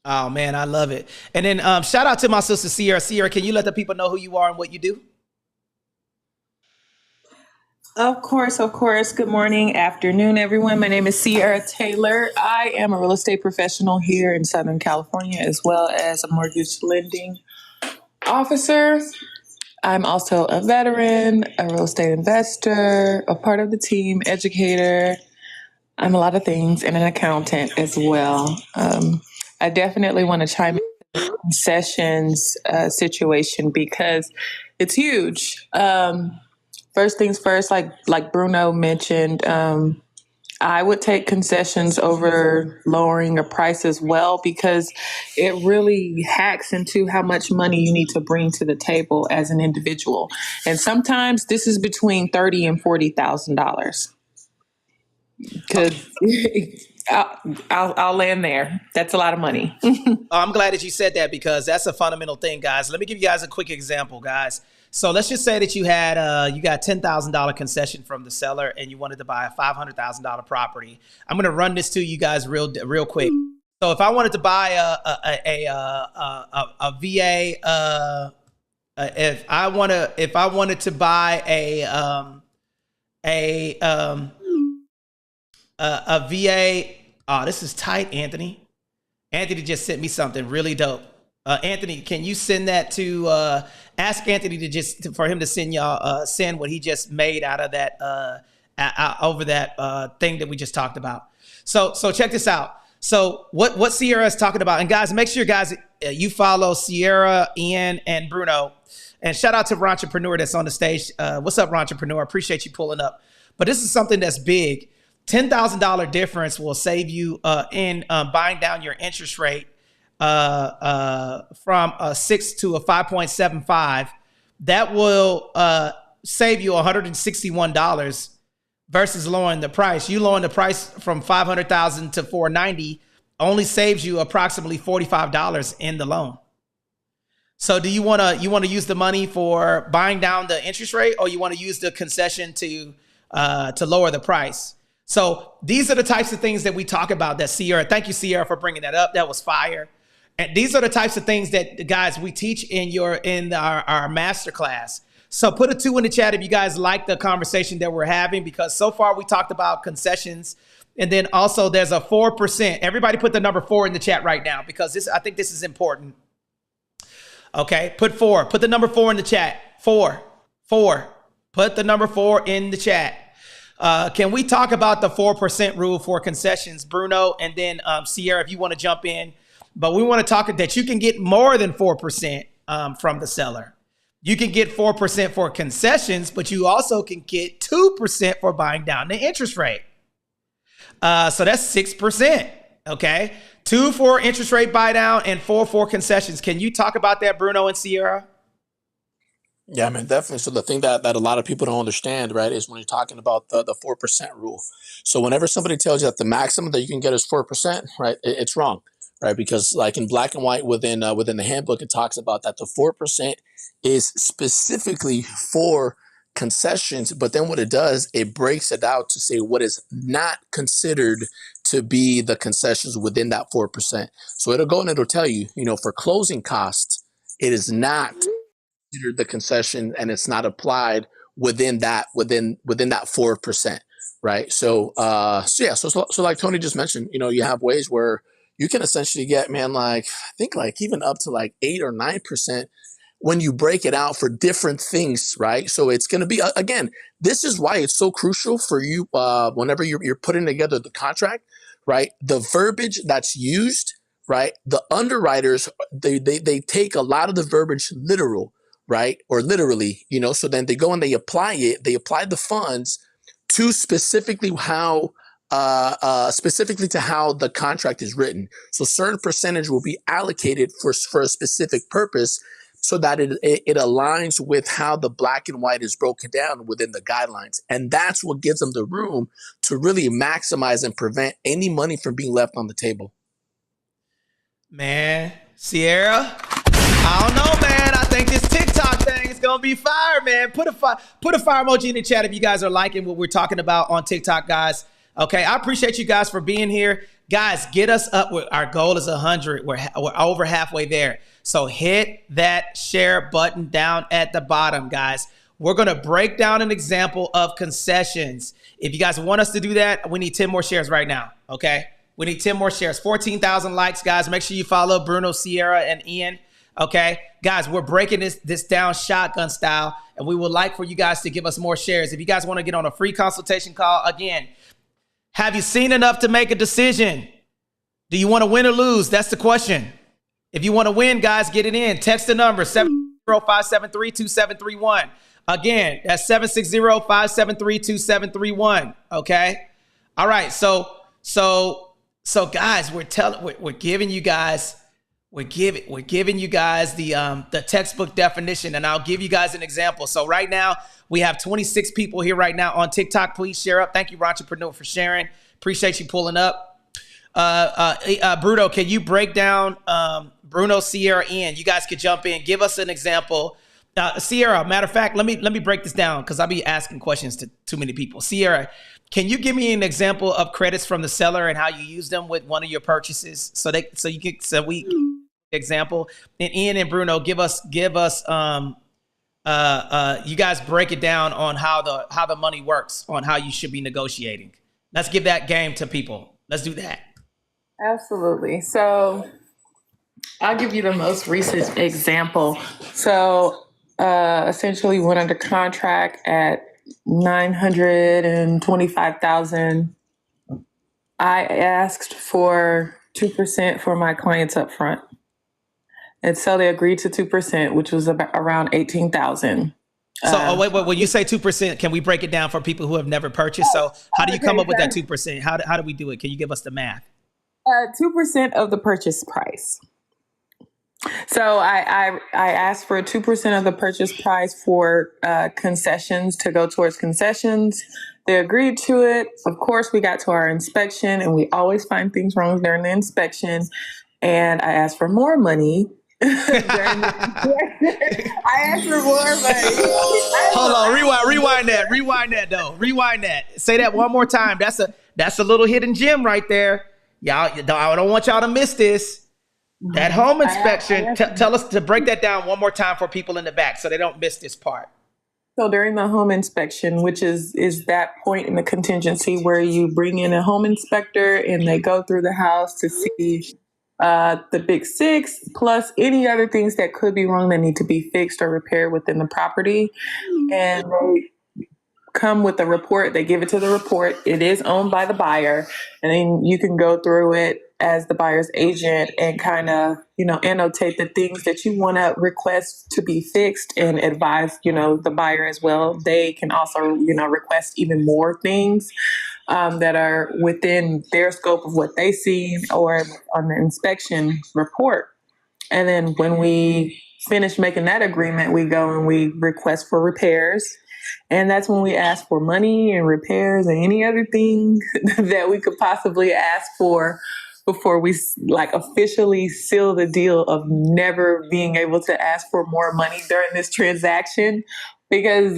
Oh man, I love it. And then shout out to my sister Sierra. Sierra, can you let the people know who you are and what you do? Of course, of course. Good morning, afternoon, everyone. My name is Sierra Taylor. I am a real estate professional here in Southern California, as well as a mortgage lending officer. I'm also a veteran, a real estate investor, a part of the team, educator. I'm a lot of things, and an accountant as well. I definitely want to chime in the concessions situation because it's huge. First things first, like Bruno mentioned, I would take concessions over lowering a price as well, because it really hacks into how much money you need to bring to the table as an individual. And sometimes this is between $30,000 and $40,000. Because I'll land there. That's a lot of money. I'm glad that you said that, because that's a fundamental thing, guys. Let me give you guys a quick example, guys. So let's just say that you had you got $10,000 concession from the seller and you wanted to buy a $500,000 property. I'm going to run this to you guys real quick. So if I wanted to buy a VA, if I wanted to buy a VA, oh, this is tight, Anthony. Anthony just sent me something really dope. Anthony, can you send that to ask Anthony for him to send y'all send what he just made out of that over that thing that we just talked about. So check this out. So what Sierra is talking about, and guys, make sure guys you follow Sierra, Ian, and Bruno, and shout out to Rentrepreneur that's on the stage. What's up, Rentrepreneur? Appreciate you pulling up. But this is something that's big. $10,000 difference will save you in buying down your interest rate from a 6 to a 5.75. That will save you $161 versus lowering the price. You lowering the price from $500,000 to $490 only saves you approximately $45 in the loan. So do you want to use the money for buying down the interest rate, or you want to use the concession to lower the price? So these are the types of things that we talk about that Sierra, thank you Sierra for bringing that up. That was fire. And these are the types of things that guys we teach in our masterclass. So put a 2 in the chat if you guys like the conversation that we're having, because so far we talked about concessions, and then also there's a 4%. Everybody put the number 4 in the chat right now, because I think this is important. Okay, put 4. Put the number 4 in the chat. 4. Put the number 4 in the chat. Can we talk about the 4% rule for concessions, Bruno, and then Sierra, if you want to jump in? But we want to talk that you can get more than 4% from the seller. You can get 4% for concessions, but you also can get 2% for buying down the interest rate. So that's 6%. Okay, 2 for interest rate buy down and 4 for concessions. Can you talk about that, Bruno and Sierra? Yeah, man, definitely. So the thing that a lot of people don't understand, right, is when you're talking about the 4% rule. So whenever somebody tells you that the maximum that you can get is 4%, right, it's wrong, right? Because like in black and white within the handbook, it talks about that the 4% is specifically for concessions, but then what it does, it breaks it out to say what is not considered to be the concessions within that 4%. So it'll go and it'll tell you, for closing costs, it is not considered the concession, and it's not applied within that 4%, right? So like Tony just mentioned, you have ways where you can essentially get, man, like I think like even up to like 8 or 9% when you break it out for different things, right? So it's going to be, again, this is why it's so crucial for you whenever you're putting together the contract, right? The verbiage that's used, right? The underwriters, they take a lot of the verbiage literal, right? Or literally, so then they go and they apply it, they apply the funds to specifically how specifically to how the contract is written. So certain percentage will be allocated for a specific purpose so that it aligns with how the black and white is broken down within the guidelines. And that's what gives them the room to really maximize and prevent any money from being left on the table. Man, Sierra, I don't know, man. I think this TikTok thing is gonna be fire, man. Put a fire emoji in the chat if you guys are liking what we're talking about on TikTok, guys. Okay, I appreciate you guys for being here. Guys, get us up. Our goal is 100. We're over halfway there. So hit that share button down at the bottom, guys. We're going to break down an example of concessions. If you guys want us to do that, we need 10 more shares right now, okay? We need 10 more shares. 14,000 likes, guys. Make sure you follow Bruno, Sierra, and Ian, okay? Guys, we're breaking this down shotgun style, and we would like for you guys to give us more shares. If you guys want to get on a free consultation call, again, have you seen enough to make a decision? Do you want to win or lose? That's the question. If you want to win, guys, get it in. Text the number 760-573-2731. Again, that's 760-573-2731. Okay. All right. So guys, we're giving you guys the textbook definition, and I'll give you guys an example. So right now we have 26 people here right now on TikTok. Please share up. Thank you, Entrepreneur, for sharing. Appreciate you pulling up. Bruno, can you break down Bruno, Sierra, Ian? You guys could jump in. Give us an example. Sierra, matter of fact, let me break this down because I'll be asking questions to too many people. Sierra, can you give me an example of credits from the seller and how you use them with one of your purchases? So we example. And Ian and Bruno, give us you guys break it down on how the money works, on how you should be negotiating. Let's give that game to people. Let's do that. Absolutely. So I'll give you the most recent example. So essentially went under contract at $925,000. I asked for 2% for my clients up front. And so they agreed to 2%, which was about around $18,000. So wait, when you say 2%, can we break it down for people who have never purchased? So how do you come up with that 2%? How do we do it? Can you give us the math? 2% of the purchase price. So I asked for 2% of the purchase price for concessions to go towards concessions. They agreed to it. Of course, we got to our inspection, and we always find things wrong during the inspection. And I asked for more money. I asked for more money. Hold on, rewind that though. Rewind that. Say that one more time. That's a little hidden gem right there. Y'all, I don't want y'all to miss this. That home inspection. Tell us to break that down one more time for people in the back so they don't miss this part. So during the home inspection, which is that point in the contingency where you bring in a home inspector and they go through the house to see the big six, plus any other things that could be wrong that need to be fixed or repaired within the property. And they come with a report. They give it to the report. It is owned by the buyer. And then you can go through it as the buyer's agent and kind of, annotate the things that you want to request to be fixed and advise, the buyer as well. They can also, request even more things that are within their scope of what they see or on the inspection report. And then when we finish making that agreement, we go and we request for repairs. And that's when we ask for money and repairs and any other thing that we could possibly ask for before we officially seal the deal of never being able to ask for more money during this transaction, because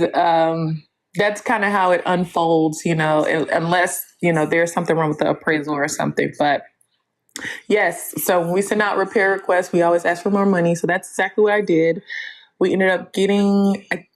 that's kind of how it unfolds, unless, there's something wrong with the appraisal or something. But yes, so when we send out repair requests, we always ask for more money. So that's exactly what I did. We ended up getting, I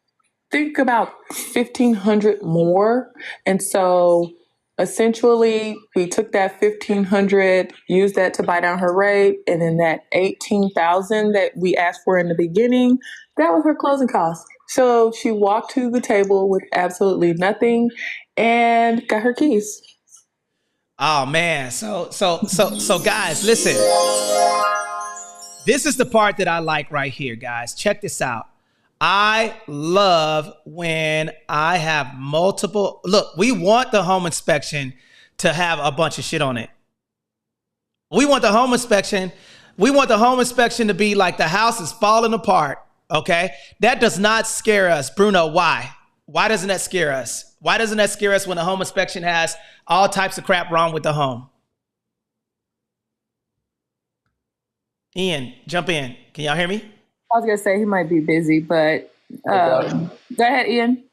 think, about 1,500 more. And so essentially, we took that 1,500, used that to buy down her rate, and then that 18,000 that we asked for in the beginning, that was her closing costs. So she walked to the table with absolutely nothing and got her keys. Oh man, so guys, listen. This is the part that I like right here, guys. Check this out. I love when I have multiple. Look, we want the home inspection to have a bunch of shit on it. We want the home inspection. We want the home inspection to be like the house is falling apart. Okay. That does not scare us. Bruno, why? Why doesn't that scare us? Why doesn't that scare us when the home inspection has all types of crap wrong with the home? Ian, jump in. Can y'all hear me? I was gonna say he might be busy, but go ahead, Ian.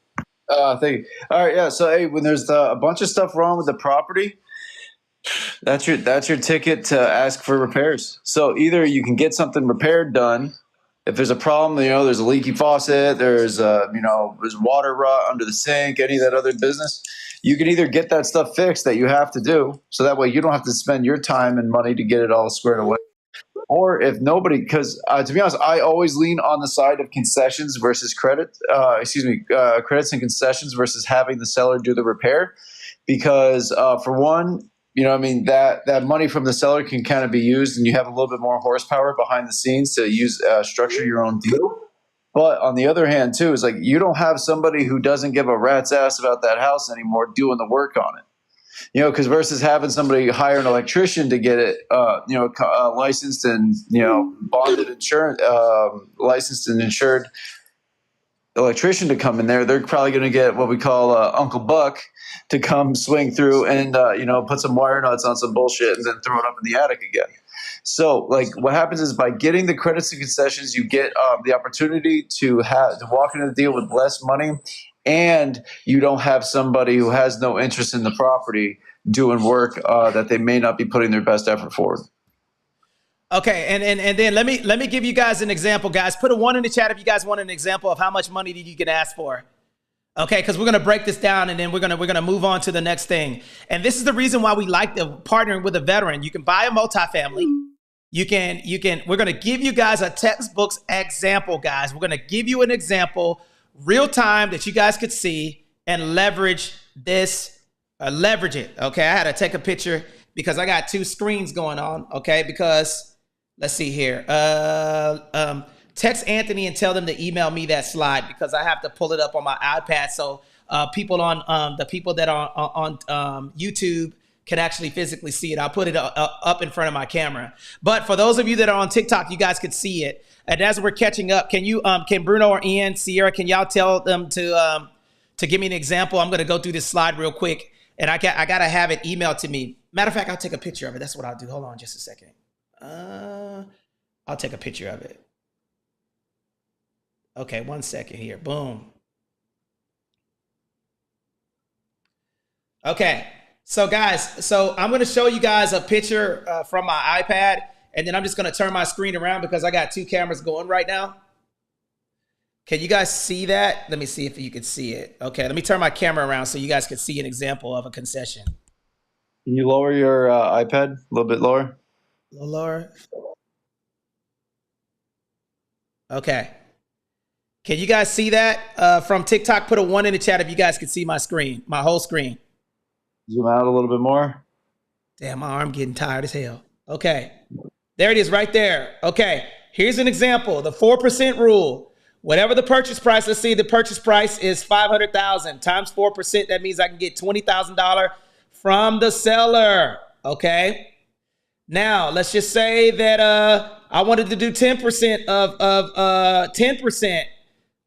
Thank you. All right, yeah. So, hey, when there's a bunch of stuff wrong with the property, that's your ticket to ask for repairs. So either you can get something repaired done. If there's a problem, there's a leaky faucet, there's water rot under the sink, any of that other business, you can either get that stuff fixed that you have to do, so that way you don't have to spend your time and money to get it all squared away. Or if nobody, because to be honest, I always lean on the side of concessions versus credits and concessions versus having the seller do the repair, because for one, that money from the seller can kind of be used, and you have a little bit more horsepower behind the scenes to use structure your own deal. But on the other hand, too, is like you don't have somebody who doesn't give a rat's ass about that house anymore doing the work on it. Because versus having somebody hire an electrician to get it, licensed and bonded, licensed and insured electrician to come in there, they're probably going to get what we call Uncle Buck to come swing through and put some wire nuts on some bullshit and then throw it up in the attic again. So what happens is, by getting the credits and concessions, you get the opportunity to walk into the deal with less money, and you don't have somebody who has no interest in the property doing work that they may not be putting their best effort forward. Okay, and then let me give you guys an example, guys. Put a 1 in the chat if you guys want an example of how much money that you can ask for. Okay, because we're gonna break this down, and then we're gonna move on to the next thing. And this is the reason why we like partnering with a veteran. You can buy a multifamily. We're gonna give you guys a textbook example, guys. We're gonna give you an example, real time, that you guys could see and leverage this. Leverage it. Okay, I had to take a picture because I got 2 screens going on. Okay, because let's see here. Text Anthony and tell them to email me that slide, because I have to pull it up on my iPad so people on the people that are on YouTube can actually physically see it. I'll put it up in front of my camera. But for those of you that are on TikTok, you guys could see it. And as we're catching up, can Bruno or Ian, Sierra, can y'all tell them to give me an example? I'm going to go through this slide real quick, and I got to have it emailed to me. Matter of fact, I'll take a picture of it. That's what I'll do. Hold on just a second. I'll take a picture of it. Okay, 1 second here. Boom. Okay, so guys, I'm going to show you guys a picture from my iPad, and then I'm just going to turn my screen around because I got 2 cameras going right now. Can you guys see that? Let me see if you can see it. Okay, let me turn my camera around so you guys can see an example of a concession. Can you lower your iPad a little bit lower? A little lower. Okay. Can you guys see that from TikTok? Put a 1 in the chat if you guys can see my screen, my whole screen. Zoom out a little bit more. Damn, my arm getting tired as hell. Okay. There it is right there. Okay. Here's an example. The 4% rule. Whatever the purchase price, let's see, the purchase price is $500,000 times 4%. That means I can get $20,000 from the seller. Okay. Now, let's just say that I wanted to do 10% of 10%.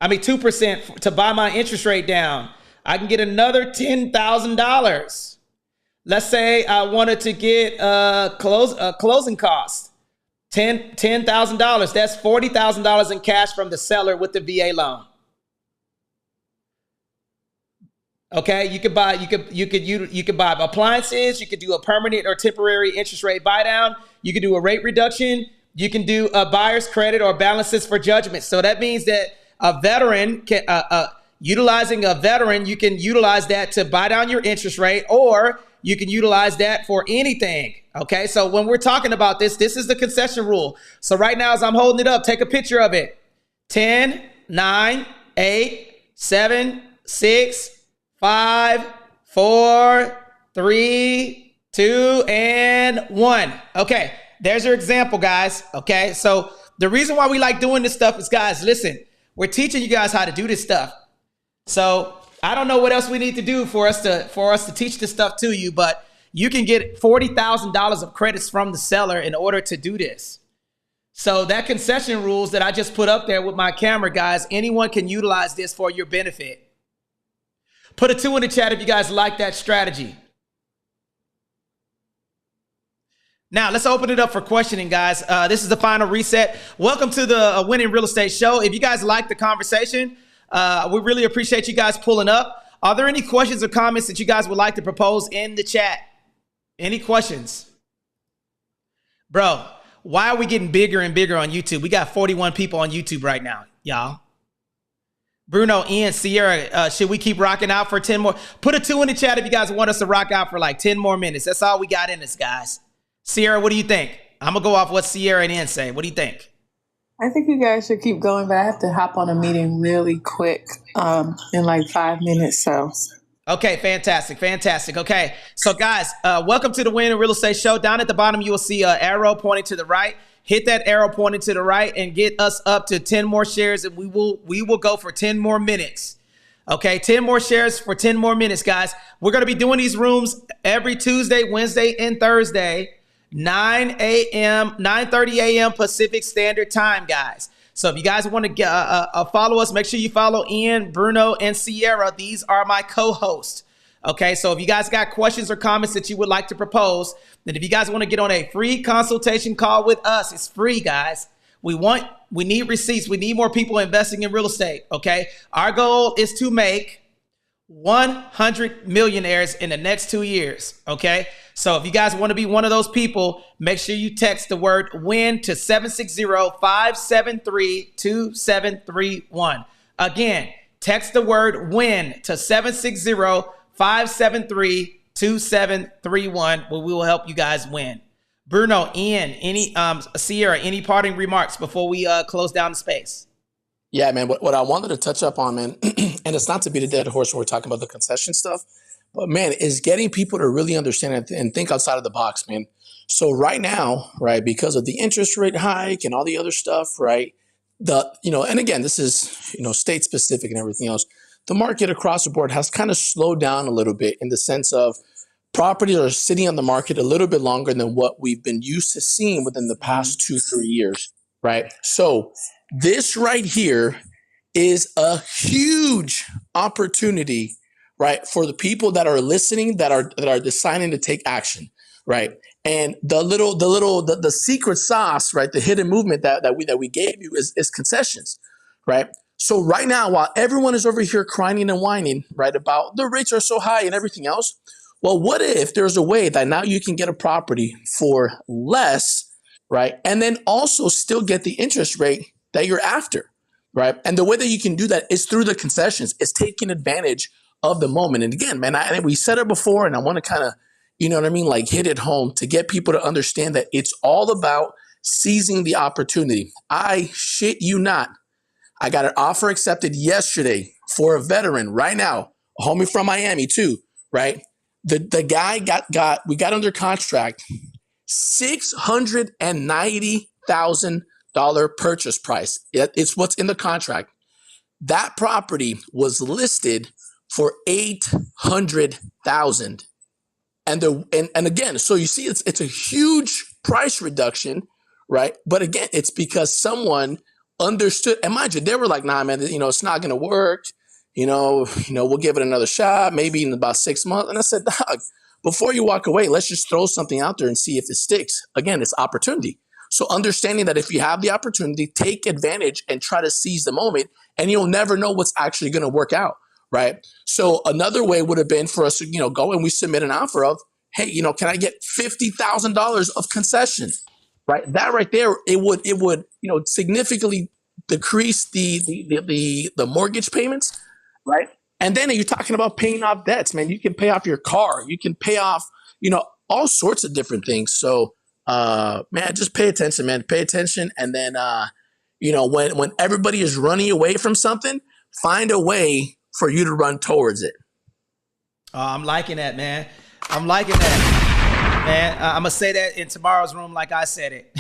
2% to buy my interest rate down. I can get another $10,000. Let's say I wanted to get closing costs, $10,000. That's $40,000 in cash from the seller with the VA loan. Okay, you could buy appliances. You could do a permanent or temporary interest rate buy down. You could do a rate reduction. You can do a buyer's credit or balances for judgment. So that means that a veteran can utilizing a veteran, you can utilize that to buy down your interest rate, or you can utilize that for anything. Okay, so when we're talking about this is the concession rule. So right now, as I'm holding it up, take a picture of it. 10, 9, 8, 7, 6, 5, 4, 3, 2, and 1. Okay, there's your example, guys. Okay, so the reason why we like doing this stuff is, guys, listen, we're teaching you guys how to do this stuff. So I don't know what else we need to do for us to teach this stuff to you, but you can get $40,000 of credits from the seller in order to do this. So that concession rules that I just put up there with my camera, guys, anyone can utilize this for your benefit. Put a 2 in the chat if you guys like that strategy. Now, let's open it up for questioning, guys. This is the final reset. Welcome to the Winning Real Estate Show. If you guys like the conversation, we really appreciate you guys pulling up. Are there any questions or comments that you guys would like to propose in the chat? Any questions? Bro, why are we getting bigger and bigger on YouTube? We got 41 people on YouTube right now, y'all. Bruno, Ian, Sierra, should we keep rocking out for 10 more? Put a 2 in the chat if you guys want us to rock out for like 10 more minutes. That's all we got in us, guys. Sierra, what do you think? I'm going to go off what Sierra and Ian say. What do you think? I think you guys should keep going, but I have to hop on a meeting really quick in like 5 minutes. So. Okay, fantastic, fantastic. Okay, so guys, welcome to the Winning Real Estate Show. Down at the bottom, you will see an arrow pointing to the right. Hit that arrow pointing to the right and get us up to 10 more shares, and we will go for 10 more minutes. Okay, 10 more shares for 10 more minutes, guys. We're going to be doing these rooms every Tuesday, Wednesday, and Thursday. 9:30 a.m. Pacific Standard Time, guys. So if you guys want to follow us, make sure you follow Ian, Bruno, and Sierra. These are my co-hosts. Okay, so if you guys got questions or comments that you would like to propose, then if you guys want to get on a free consultation call with us, it's free, guys. We need receipts. We need more people investing in real estate. Okay, our goal is to make 100 millionaires in the next 2 years. Okay. So if you guys want to be one of those people, make sure you text the word WIN to 760-573-2731. Again, text the word WIN to 760-573-2731, where we will help you guys win. Bruno, Ian, Sierra, any parting remarks before we close down the space? Yeah, man, what I wanted to touch up on, man, and it's not to beat a dead horse when we're talking about the concession stuff, but man, is getting people to really understand and think outside of the box, man. So right now, right, because of the interest rate hike and all the other stuff, right, and again, this is, state specific and everything else, the market across the board has kind of slowed down a little bit in the sense of properties are sitting on the market a little bit longer than what we've been used to seeing within the past 2-3 years, right? So this right here is a huge opportunity, right, for the people that are listening, that are deciding to take action, right? And the secret sauce, right, the hidden movement that we gave you is concessions, right? So right now, while everyone is over here crying and whining, right, about the rates are so high and everything else, well, what if there's a way that now you can get a property for less, right, and then also still get the interest rate that you're after, right? And the way that you can do that is through the concessions. It's taking advantage of the moment. And again, man, we said it before, and I want to kind of, like hit it home to get people to understand that it's all about seizing the opportunity. I shit you not. I got an offer accepted yesterday for a veteran right now, a homie from Miami too, right? The guy we got under contract, $690,000 purchase price. It's what's in the contract. That property was listed for $800,000. And again, so you see, it's a huge price reduction, right? But again, it's because someone understood. And mind you, they were like, "Nah, man, it's not gonna work. We'll give it another shot, maybe in about 6 months." And I said, "Dog, before you walk away, let's just throw something out there and see if it sticks." Again, it's opportunity. So understanding that if you have the opportunity, take advantage and try to seize the moment, and you'll never know what's actually going to work out, right? So another way would have been for us to, go and we submit an offer of, hey, can I get $50,000 of concession, right? That right there, it would significantly decrease the mortgage payments, right? And then you're talking about paying off debts, man. You can pay off your car. You can pay off, all sorts of different things. So, man, just pay attention, man. Pay attention. And then, when everybody is running away from something, find a way for you to run towards it. I'm liking that, man. I'm liking that, man. I'm going to say that in tomorrow's room like I said it.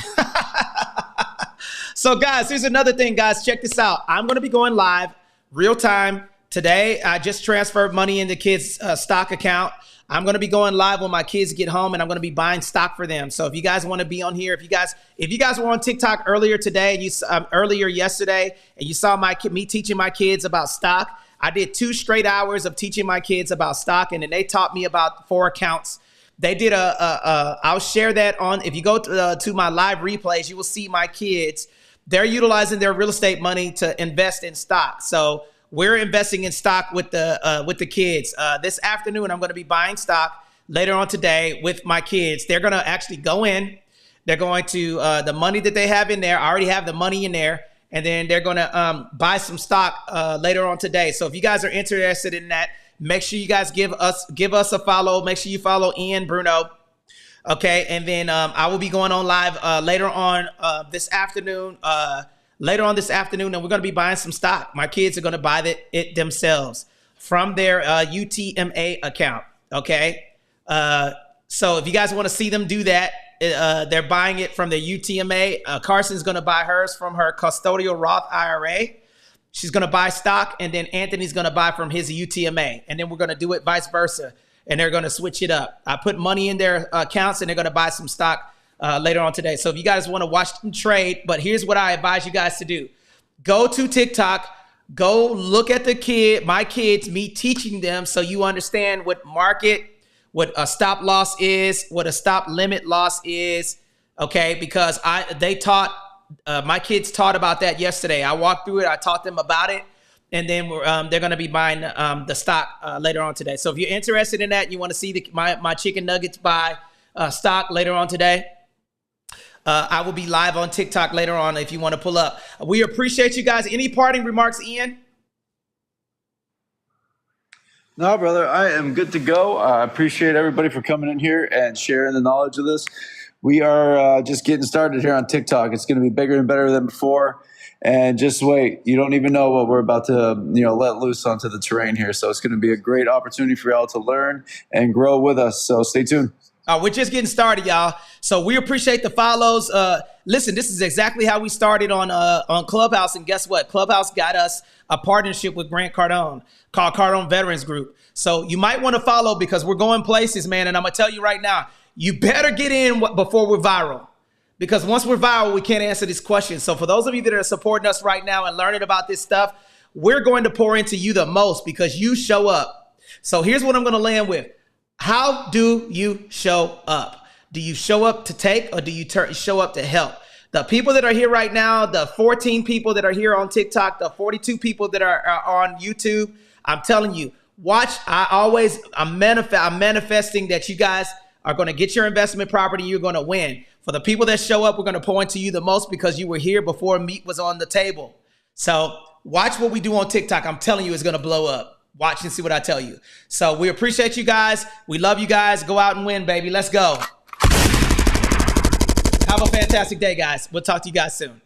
So, guys, here's another thing, guys. Check this out. I'm going to be going live real time today I just transferred money into kids' stock account. I'm going to be going live when my kids get home, and I'm going to be buying stock for them. So if you guys want to be on here, if you guys were on TikTok earlier today, and you earlier yesterday, and you saw me teaching my kids about stock, I did 2 straight hours of teaching my kids about stock, and then they taught me about 4 accounts. They did I'll share that on, if you go to my live replays, you will see my kids. They're utilizing their real estate money to invest in stock. So we're investing in stock with the kids. This afternoon, I'm going to be buying stock later on today with my kids. They're going to actually go in. They're going to, the money that they have in there, I already have the money in there. And then they're going to buy some stock later on today. So if you guys are interested in that, make sure you guys give us a follow. Make sure you follow Ian, Bruno. Okay. And then I will be going on live later on this afternoon. Later on this afternoon, and we're going to be buying some stock. My kids are going to buy it themselves from their UTMA account, okay? So if you guys want to see them do that, they're buying it from their UTMA. Carson's going to buy hers from her custodial Roth IRA. She's going to buy stock, and then Anthony's going to buy from his UTMA, and then we're going to do it vice versa, and they're going to switch it up. I put money in their accounts, and they're going to buy some stock later on today. So if you guys want to watch them trade, but here's what I advise you guys to do. Go to TikTok, go look at my kids, me teaching them so you understand what a stop loss is, what a stop limit loss is, okay? Because my kids taught about that yesterday. I walked through it, I taught them about it, and then they're going to be buying the stock later on today. So if you're interested in that, and you want to see my chicken nuggets buy stock later on today, I will be live on TikTok later on if you want to pull up. We appreciate you guys. Any parting remarks, Ian? No, brother, I am good to go. I appreciate everybody for coming in here and sharing the knowledge of this. We are just getting started here on TikTok. It's going to be bigger and better than before. And just wait. You don't even know what we're about to let loose onto the terrain here. So it's going to be a great opportunity for y'all to learn and grow with us. So stay tuned. We're just getting started, y'all. So we appreciate the follows. Listen, this is exactly how we started on Clubhouse. And guess what? Clubhouse got us a partnership with Grant Cardone called Cardone Veterans Group. So you might want to follow because we're going places, man. And I'm going to tell you right now, you better get in before we're viral. Because once we're viral, we can't answer these questions. So for those of you that are supporting us right now and learning about this stuff, we're going to pour into you the most because you show up. So here's what I'm going to land with. How do you show up? Do you show up to take or do you show up to help? The people that are here right now, the 14 people that are here on TikTok, the 42 people that are on YouTube, I'm telling you, watch. I'm manifesting that you guys are going to get your investment property. You're going to win. For the people that show up, we're going to pour into you the most because you were here before meat was on the table. So watch what we do on TikTok. I'm telling you, it's going to blow up. Watch and see what I tell you. So we appreciate you guys. We love you guys. Go out and win, baby. Let's go. Have a fantastic day, guys. We'll talk to you guys soon.